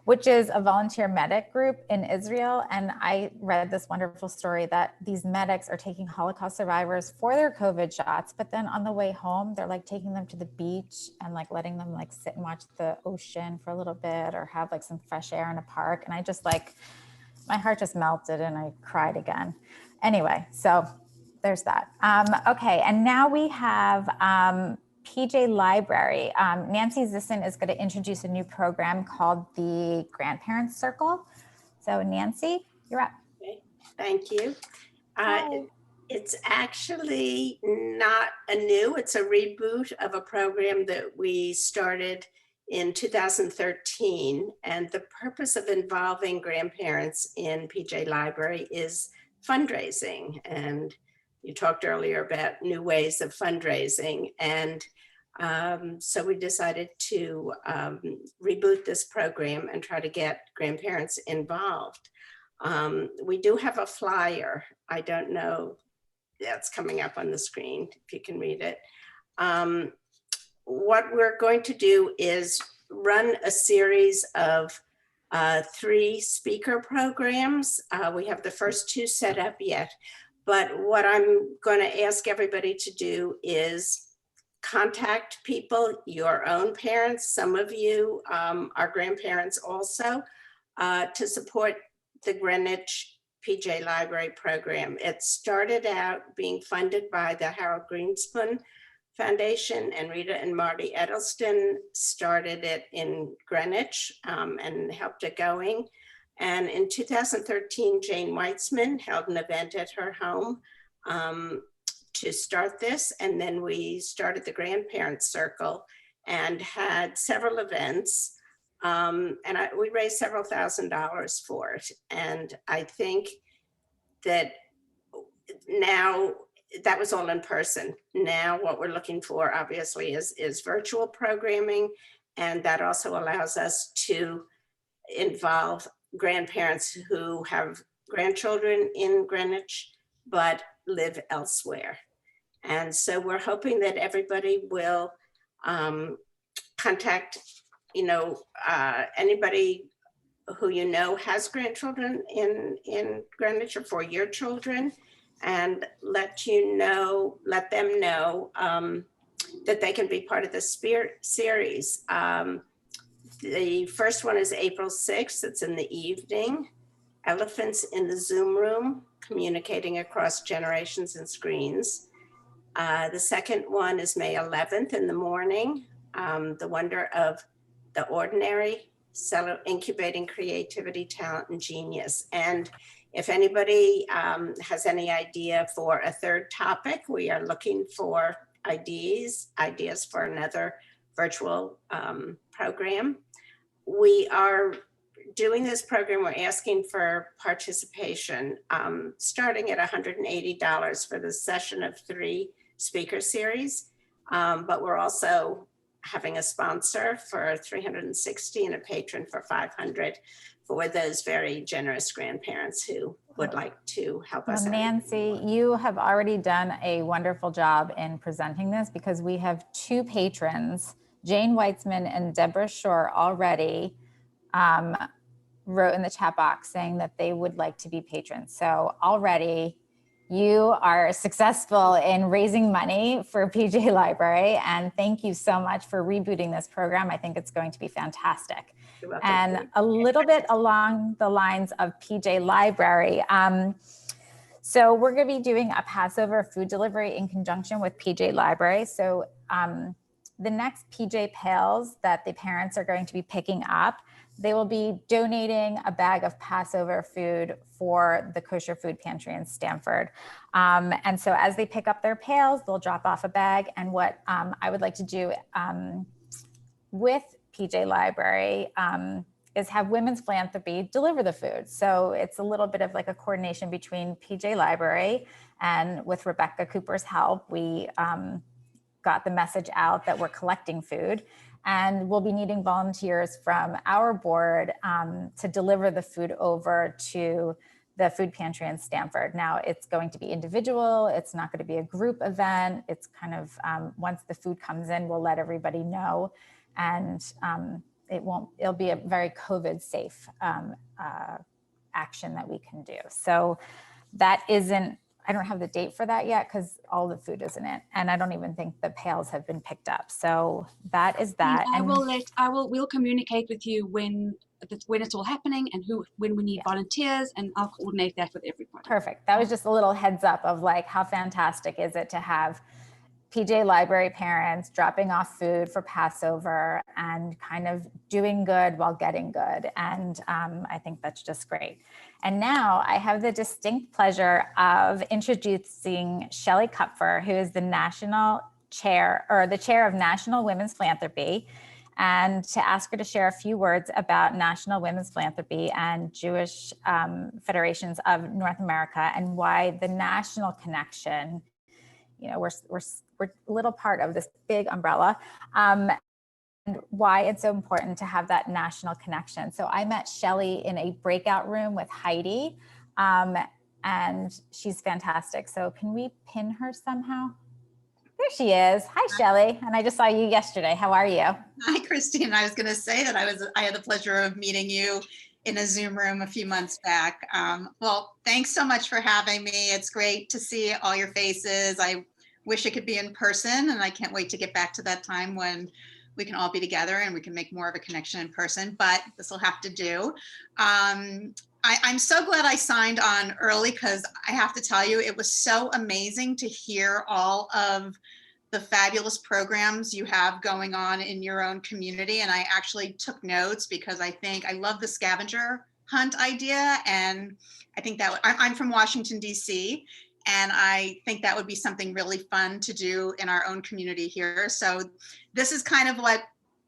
which is a volunteer medic group in Israel. And I read this wonderful story that these medics are taking Holocaust survivors for their COVID shots, but then on the way home, they're like taking them to the beach and like letting them like sit and watch the ocean for a little bit or have like some fresh air in a park. And I just like, my heart just melted and I cried again. Anyway, so there's that. Okay, and now we have PJ Library. Nancy Zisson is going to introduce a new program called the Grandparents Circle. So Nancy, you're up. Okay, thank you. It's actually not it's a reboot of a program that we started in 2013. And the purpose of involving grandparents in PJ Library is fundraising. And you talked earlier about new ways of fundraising. And so we decided to reboot this program and try to get grandparents involved. We do have a flyer. I don't know, that's coming up on the screen if you can read it. What we're going to do is run a series of 3 speaker programs. We have the first 2 set up yet, but what I'm going to ask everybody to do is contact people, your own parents. Some of you are grandparents also, to support the Greenwich PJ Library program. It started out being funded by the Harold Greenspan Foundation, and Rita and Marty Edelston started it in Greenwich and helped it going. And in 2013, Jane Weitzman held an event at her home to start this. And then we started the Grandparents Circle and had several events. We raised several $1,000s for it. And I think that now, that was all in person. Now what we're looking for obviously is virtual programming. And that also allows us to involve grandparents who have grandchildren in Greenwich, but live elsewhere. And so we're hoping that everybody will contact, anybody who has grandchildren in Greenwich or for your children, and let them know that they can be part of the series. The first one is April 6th. It's in the evening. Elephants in the Zoom Room, Communicating Across Generations and Screens. The second one is May 11th in the morning. The Wonder of the Ordinary, Incubating Creativity, Talent, and Genius. And if anybody has any idea for a third topic, we are looking for ideas for another virtual program. We are doing this program, we're asking for participation, starting at $180 for the session of 3 speaker series. But we're also having a sponsor for $360 and a patron for $500 for those very generous grandparents who would like to help us. Well, Nancy, you have already done a wonderful job in presenting this, because we have 2 patrons, Jane Weitzman and Deborah Shore, already wrote in the chat box saying that they would like to be patrons. So already you are successful in raising money for PJ Library. And thank you so much for rebooting this program. I think it's going to be fantastic. And a little bit along the lines of PJ Library. So we're going to be doing a Passover food delivery in conjunction with PJ Library. So the next PJ Pails that the parents are going to be picking up, they will be donating a bag of Passover food for the Kosher Food Pantry in Stamford. And so as they pick up their pails, they'll drop off a bag. And what I would like to do with PJ Library is have Women's Philanthropy deliver the food. So it's a little bit of like a coordination between PJ Library, and with Rebecca Cooper's help, we got the message out that we're collecting food. And we'll be needing volunteers from our board to deliver the food over to the food pantry in Stamford. Now it's going to be individual. It's not going to be a group event. It's kind of, once the food comes in, we'll let everybody know. And it'll be a very COVID safe action that we can do. So that isn't, I don't have the date for that yet because all the food is in it. And I don't even think the pails have been picked up. So that is that. And we'll communicate with you when it's all happening and when we need volunteers, and I'll coordinate that with everybody. Perfect. That was just a little heads up of like, how fantastic is it to have PJ Library parents dropping off food for Passover and kind of doing good while getting good. And I think that's just great. And now I have the distinct pleasure of introducing Shelley Kupfer, who is the national chair, or the chair of National Women's Philanthropy, and to ask her to share a few words about National Women's Philanthropy and Jewish Federations of North America, and why the national connection, you know, we're a little part of this big umbrella, and why it's so important to have that national connection. So I met Shelley in a breakout room with Heidi, and she's fantastic. So can we pin her somehow? There she is. Hi, Shelley. And I just saw you yesterday. How are you? Hi, Christine. I was going to say that I had the pleasure of meeting you in a Zoom room a few months back. Well, thanks so much for having me. It's great to see all your faces. I wish it could be in person, and I can't wait to get back to that time when we can all be together and we can make more of a connection in person, but this will have to do. I'm so glad I signed on early, because I have to tell you, it was so amazing to hear all of the fabulous programs you have going on in your own community. And I actually took notes because I love the scavenger hunt idea. And I think that I'm from Washington, DC, and I think that would be something really fun to do in our own community here. So this is kind of what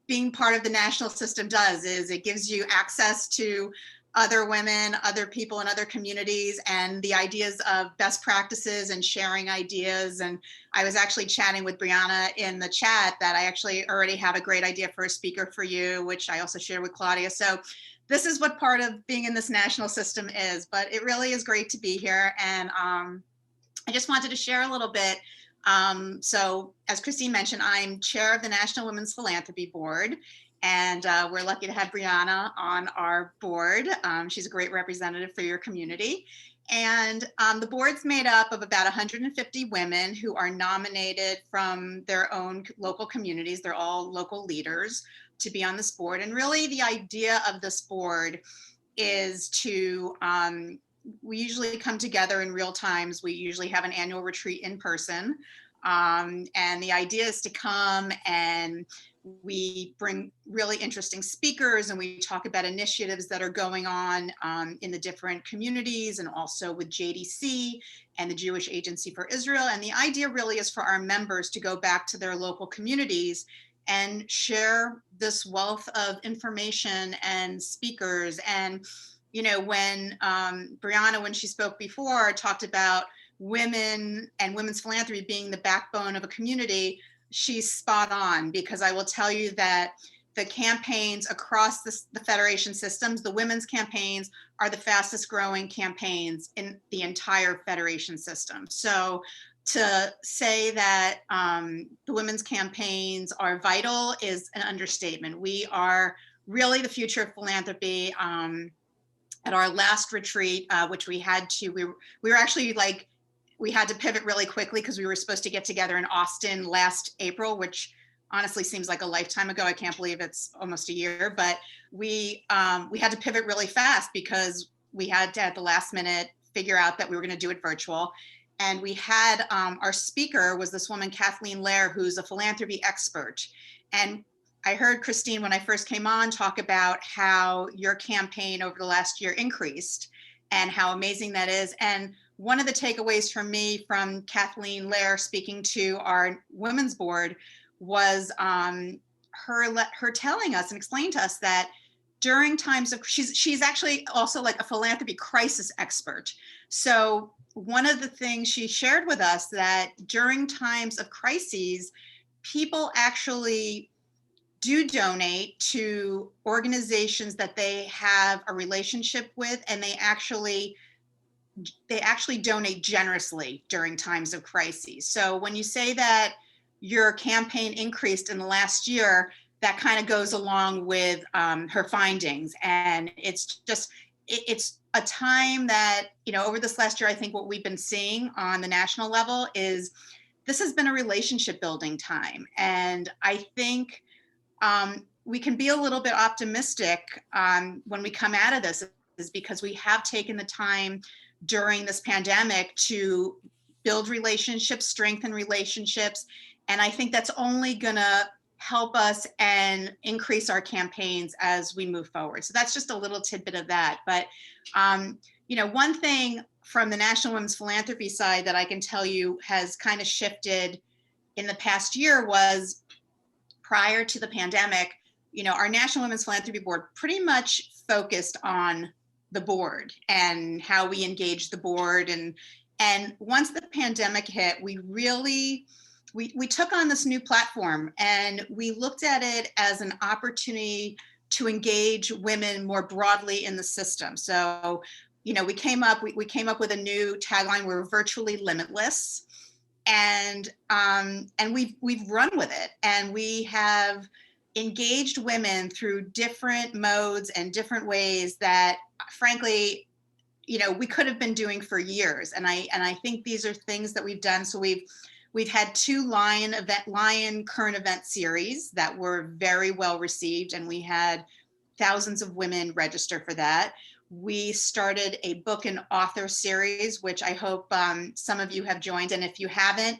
being part of the national system does, is it gives you access to other women, other people in other communities, and the ideas of best practices and sharing ideas. And I was actually chatting with Brianna in the chat that I actually already have a great idea for a speaker for you, which I also shared with Claudia. So this is what part of being in this national system is, but it really is great to be here. And I just wanted to share a little bit. So as Christine mentioned, I'm chair of the National Women's Philanthropy Board. And we're lucky to have Brianna on our board. She's a great representative for your community. And the board's made up of about 150 women who are nominated from their own local communities. They're all local leaders to be on this board. And really the idea of this board is to, we usually come together in real times. We usually have an annual retreat in person. And the idea is to come and we bring really interesting speakers and we talk about initiatives that are going on in the different communities and also with JDC and the Jewish Agency for Israel. And the idea really is for our members to go back to their local communities and share this wealth of information and speakers. And, you know, when Brianna, when she spoke before, talked about women and women's philanthropy being the backbone of a community, she's spot on, because I will tell you that the campaigns across the federation systems, the women's campaigns are the fastest growing campaigns in the entire federation system. So to say that the women's campaigns are vital is an understatement. We are really the future of philanthropy. At our last retreat, which we had to, we were actually like, we had to pivot really quickly because we were supposed to get together in Austin last April, which honestly seems like a lifetime ago. I can't believe it's almost a year, but we had to pivot really fast because we had to at the last minute figure out that we were going to do it virtual. And we had our speaker was this woman, Kathleen Lair, who's a philanthropy expert. And I heard Christine, when I first came on, talk about how your campaign over the last year increased and how amazing that is. And one of the takeaways for me from Kathleen Lair speaking to our women's board was her telling us and explaining to us that during times of, she's actually also like a philanthropy crisis expert. So one of the things she shared with us that during times of crises, people actually do donate to organizations that they have a relationship with, and they actually donate generously during times of crises. So when you say that your campaign increased in the last year, that kind of goes along with her findings. And it's just, it's a time that, you know, over this last year, I think what we've been seeing on the national level is this has been a relationship building time. And I think we can be a little bit optimistic when we come out of this, is because we have taken the time during this pandemic to build relationships, strengthen relationships. And I think that's only gonna help us and increase our campaigns as we move forward. So that's just a little tidbit of that. But, you know, one thing from the National Women's Philanthropy side that I can tell you has kind of shifted in the past year was prior to the pandemic, you know, our National Women's Philanthropy Board pretty much focused on the board and how we engage the board. And once the pandemic hit, we really, we took on this new platform and we looked at it as an opportunity to engage women more broadly in the system. So, you know, we came up with a new tagline, we're virtually limitless. And we've run with it, and we have engaged women through different modes and different ways that, frankly, you know, we could have been doing for years. And I think these are things that we've done. So we've had 2 Lion current event series that were very well received, and we had thousands of women register for that. We started a book and author series, which I hope some of you have joined. And if you haven't,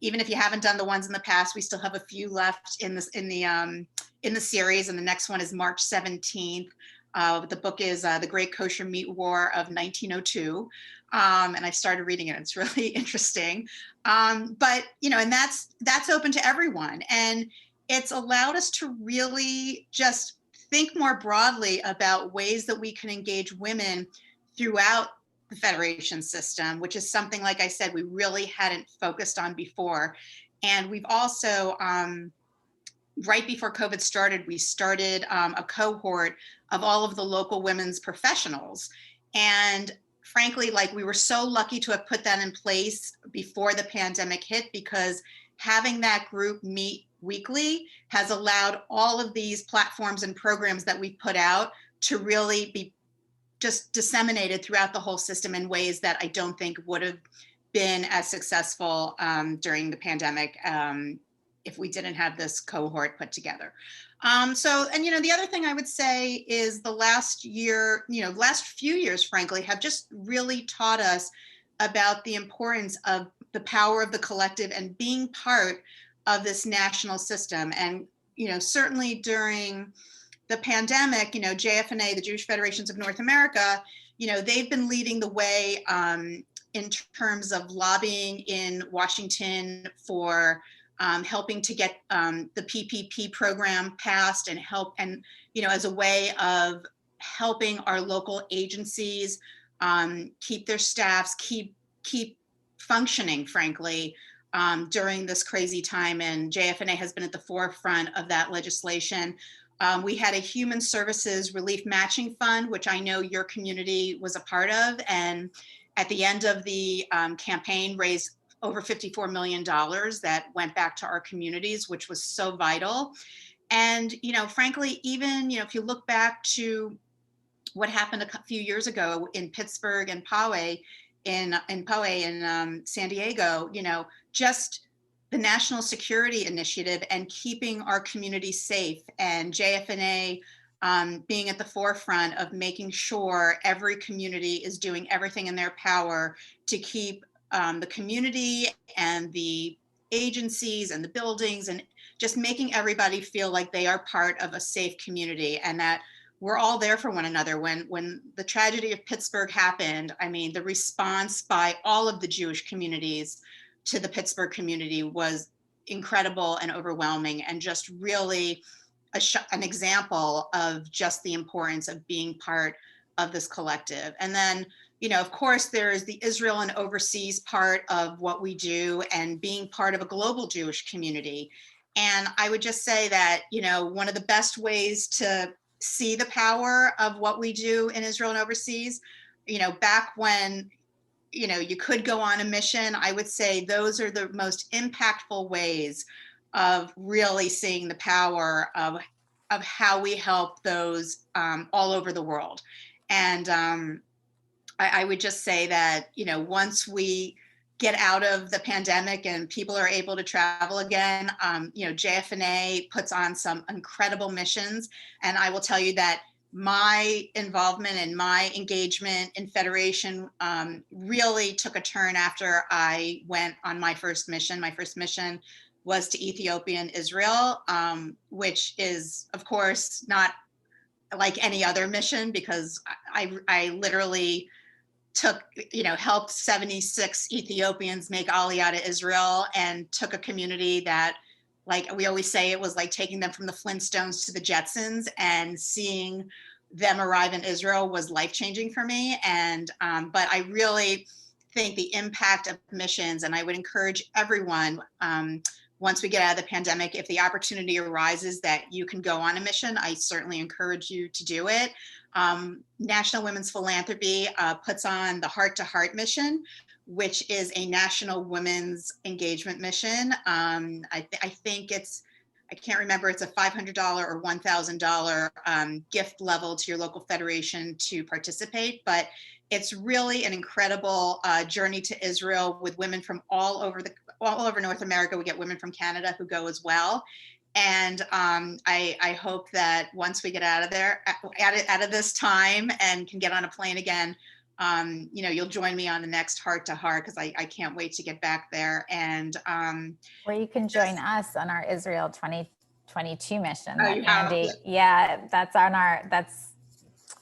even if you haven't done the ones in the past, we still have a few left in the series. And the next one is March 17th. The book is The Great Kosher Meat War of 1902. And I started reading it. It's really interesting. But, you know, and that's open to everyone. And it's allowed us to really just think more broadly about ways that we can engage women throughout the Federation system, which is something, like I said, we really hadn't focused on before. And we've also, right before COVID started, we started a cohort of all of the local women's professionals. And frankly, like, we were so lucky to have put that in place before the pandemic hit, because having that group meet weekly has allowed all of these platforms and programs that we put out to really be just disseminated throughout the whole system in ways that I don't think would have been as successful during the pandemic if we didn't have this cohort put together. And, you know, the other thing I would say is the last year, you know, last few years, frankly, have just really taught us about the importance of the power of the collective and being part of this national system. And, you know, certainly during the pandemic, you know, JFNA, the Jewish Federations of North America, you know, they've been leading the way in terms of lobbying in Washington for helping to get the PPP program passed and you know, as a way of helping our local agencies keep their staffs, keep functioning, frankly, during this crazy time. And JFNA has been at the forefront of that legislation. We had a human services relief matching fund, which I know your community was a part of. And at the end of the campaign, raised over $54 million that went back to our communities, which was so vital. And, you know, frankly, even, you know, if you look back to what happened a few years ago in Pittsburgh and Poway, in San Diego, you know, just the national security initiative and keeping our community safe, and JFNA being at the forefront of making sure every community is doing everything in their power to keep the community and the agencies and the buildings, and just making everybody feel like they are part of a safe community and that we're all there for one another. When the tragedy of Pittsburgh happened, I mean, the response by all of the Jewish communities to the Pittsburgh community was incredible and overwhelming, and just really an example of just the importance of being part of this collective. And then, you know, of course, there is the Israel and overseas part of what we do and being part of a global Jewish community. And I would just say that, you know, one of the best ways to see the power of what we do in Israel and overseas, you know, back when, you know, you could go on a mission, I would say those are the most impactful ways of really seeing the power of how we help those all over the world. And I would just say that, you know, once we get out of the pandemic and people are able to travel again, you know, JFNA puts on some incredible missions. And I will tell you that my involvement and my engagement in Federation really took a turn after I went on my first mission. My first mission was to Ethiopia and Israel, which is, of course, not like any other mission, because I literally helped 76 Ethiopians make Aliyah to Israel, and took a community that, like we always say, it was like taking them from the Flintstones to the Jetsons, and seeing them arrive in Israel was life-changing for me. And but I really think the impact of missions, and I would encourage everyone, once we get out of the pandemic, if the opportunity arises that you can go on a mission, I certainly encourage you to do it. National Women's Philanthropy puts on the Heart to Heart mission, which is a national women's engagement mission. I think I can't remember, it's a $500 or $1,000 gift level to your local federation to participate, but it's really an incredible journey to Israel with women from all over North America. We get women from Canada who go as well. And I hope that once we get out of there, out of this time, and can get on a plane again, you know, you'll join me on the next Heart to Heart, because I can't wait to get back there. And or you can join us on our Israel 2022 mission. Oh, Andy, yeah, that's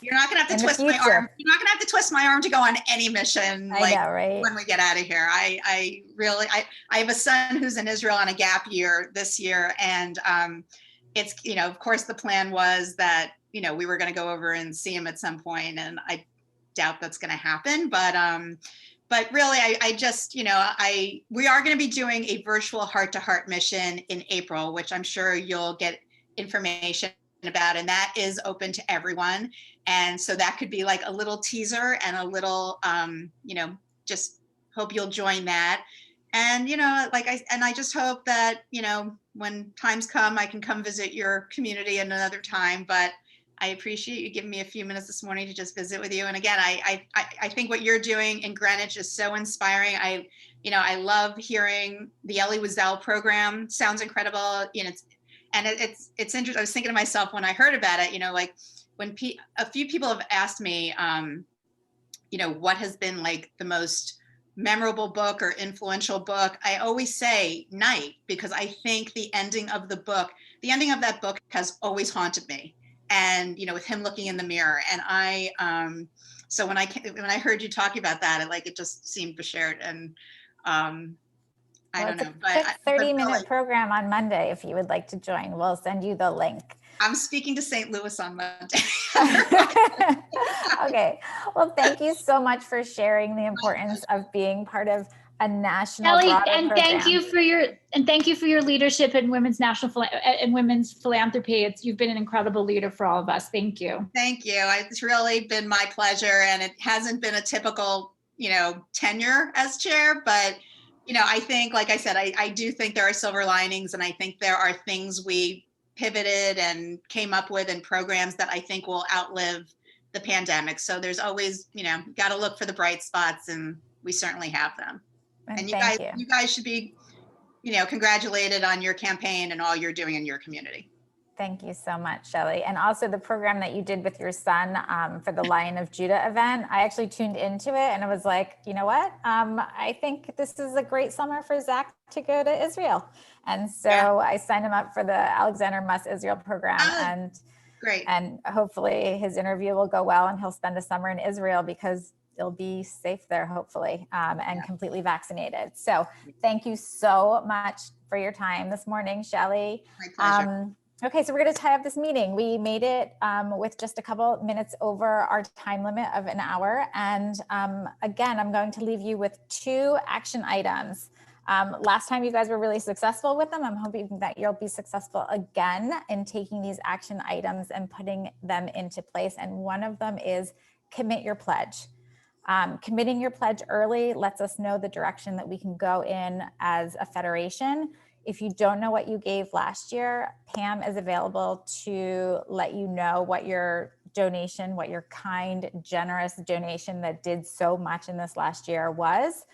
you're not gonna have to twist my arm. You're not gonna have to twist my arm to go on any mission. I know, right? When we get out of here, I really have a son who's in Israel on a gap year this year, and it's, of course the plan was that, we were going to go over and see him at some point, and I doubt that's going to happen. But really, I just, we are going to be doing a virtual heart-to-heart mission in April, which I'm sure you'll get information about, and that is open to everyone. And so that could be like a little teaser and a little, just hope you'll join that. And, I just hope that, when times come, I can come visit your community at another time. But I appreciate you giving me a few minutes this morning to just visit with you. And again, I think what you're doing in Greenwich is so inspiring. I love hearing the Ellie Wiesel program. Sounds incredible. It's interesting. I was thinking to myself when I heard about it, like when a few people have asked me, what has been like the most memorable book or influential book, I always say Night, because I think the ending of that book has always haunted me. And, with him looking in the mirror, and so when I heard you talking about that, it just seemed shared. And I don't know, but quick 30-minute program on Monday. If you would like to join, we'll send you the link. I'm speaking to St. Louis on Monday. Okay. Well, thank you so much for sharing the importance of being part of a national Ellie, broader and program. thank you for your leadership in women's women's philanthropy. You've been an incredible leader for all of us. Thank you. Thank you. It's really been my pleasure, and it hasn't been a typical, tenure as chair, but I think, like I said, I do think there are silver linings, and I think there are things we pivoted and came up with and programs that I think will outlive the pandemic. So there's always, got to look for the bright spots, and we certainly have them. And you guys should be, congratulated on your campaign and all you're doing in your community. Thank you so much, Shelley. And also the program that you did with your son for the Lion of Judah event, I actually tuned into it and I was like, you know what? I think this is a great summer for Zach to go to Israel. And so I signed him up for the Alexander Muss Israel program. And great. And hopefully his interview will go well and he'll spend a summer in Israel because it'll be safe there, hopefully, and completely vaccinated. So thank you so much for your time this morning, Shelley. My pleasure. Okay, so we're going to tie up this meeting. We made it with just a couple minutes over our time limit of an hour. And again, I'm going to leave you with 2 action items. Last time you guys were really successful with them. I'm hoping that you'll be successful again in taking these action items and putting them into place. And one of them is commit your pledge. Committing your pledge early lets us know the direction that we can go in as a federation. If you don't know what you gave last year, Pam is available to let you know what your donation, what your kind, generous donation that did so much in this last year was.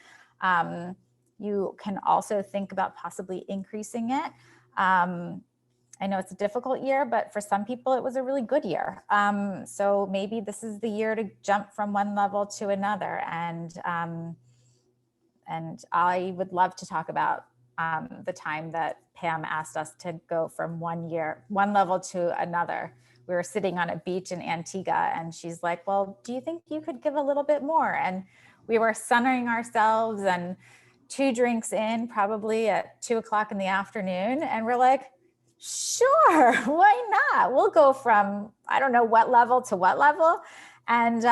You can also think about possibly increasing it. I know it's a difficult year, but for some people it was a really good year. So maybe this is the year to jump from one level to another. And I would love to talk about the time that Pam asked us to go from one level to another. We were sitting on a beach in Antigua and she's like, well, do you think you could give a little bit more? And we were centering ourselves and 2 drinks in, probably at 2 o'clock in the afternoon. And we're like, sure, why not? We'll go from, I don't know what level to what level. And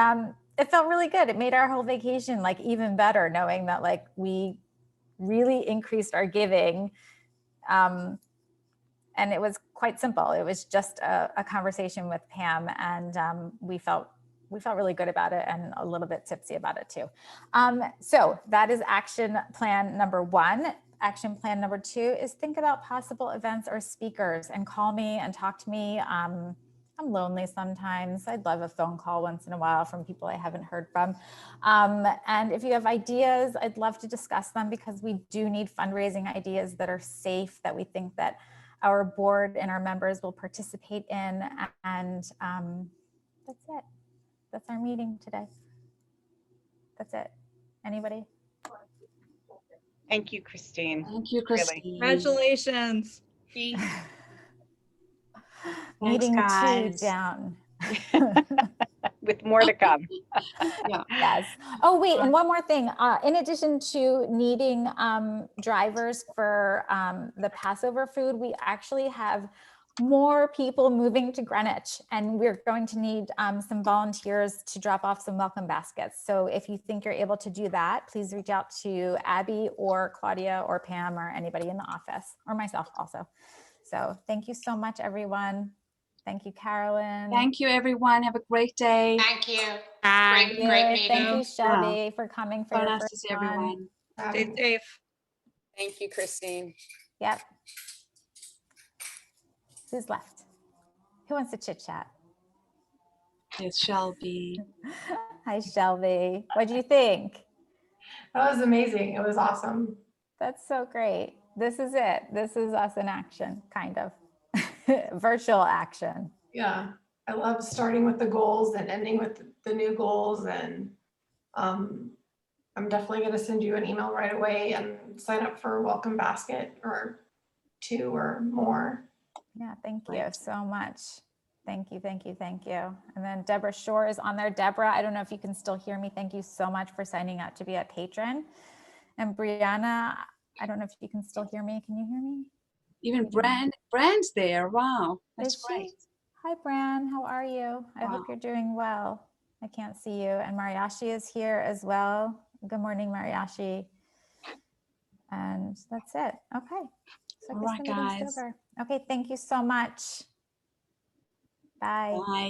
it felt really good. It made our whole vacation like even better, knowing that like we really increased our giving. And it was quite simple. It was just a conversation with Pam, and we felt really good about it and a little bit tipsy about it too. So that is action plan number 1. Action plan number 2 is think about possible events or speakers and call me and talk to me. I'm lonely sometimes. I'd love a phone call once in a while from people I haven't heard from. And if you have ideas, I'd love to discuss them because we do need fundraising ideas that are safe, that we think that our board and our members will participate in. And that's it. That's our meeting today. That's it. Anybody? Thank you, Christine. Thank you, Christine. Congratulations. Meeting 2 guys. down. With more to come. Yeah. Yes. Oh, wait, and one more thing. In addition to needing drivers for the Passover food, we actually have more people moving to Greenwich, and we're going to need some volunteers to drop off some welcome baskets. So if you think you're able to do that, please reach out to Abby or Claudia or Pam or anybody in the office, or myself also. So thank you so much, everyone. Thank you, Carolyn. Thank you, everyone. Have a great day. Thank you. Thank Great, great meeting. Thank you, Shelby, for coming for So your nice first to see one. everyone. Stay safe. Thank you, Christine. Yep. Who's left? Who wants to chit chat? It's Shelby. Hi, Shelby. What do you think? That was amazing. It was awesome. That's so great. This is it. This is us in action, kind of. Virtual action. Yeah. I love starting with the goals and ending with the new goals. And I'm definitely going to send you an email right away and sign up for a welcome basket or 2 or more. Yeah, thank you so much. Thank you, thank you, thank you. And then Deborah Shore is on there. Deborah, I don't know if you can still hear me. Thank you so much for signing up to be a patron. And Brianna, I don't know if you can still hear me. Can you hear me? Even Brand's there. Wow, that's Is she? great. Hi, Bran. How are you? I hope you're doing well. I can't see you. And Mariashi is here as well. Good morning, Mariashi. And that's it. Okay. So I All guess right, the meeting's guys. over. Okay, thank you so much. Bye. Bye.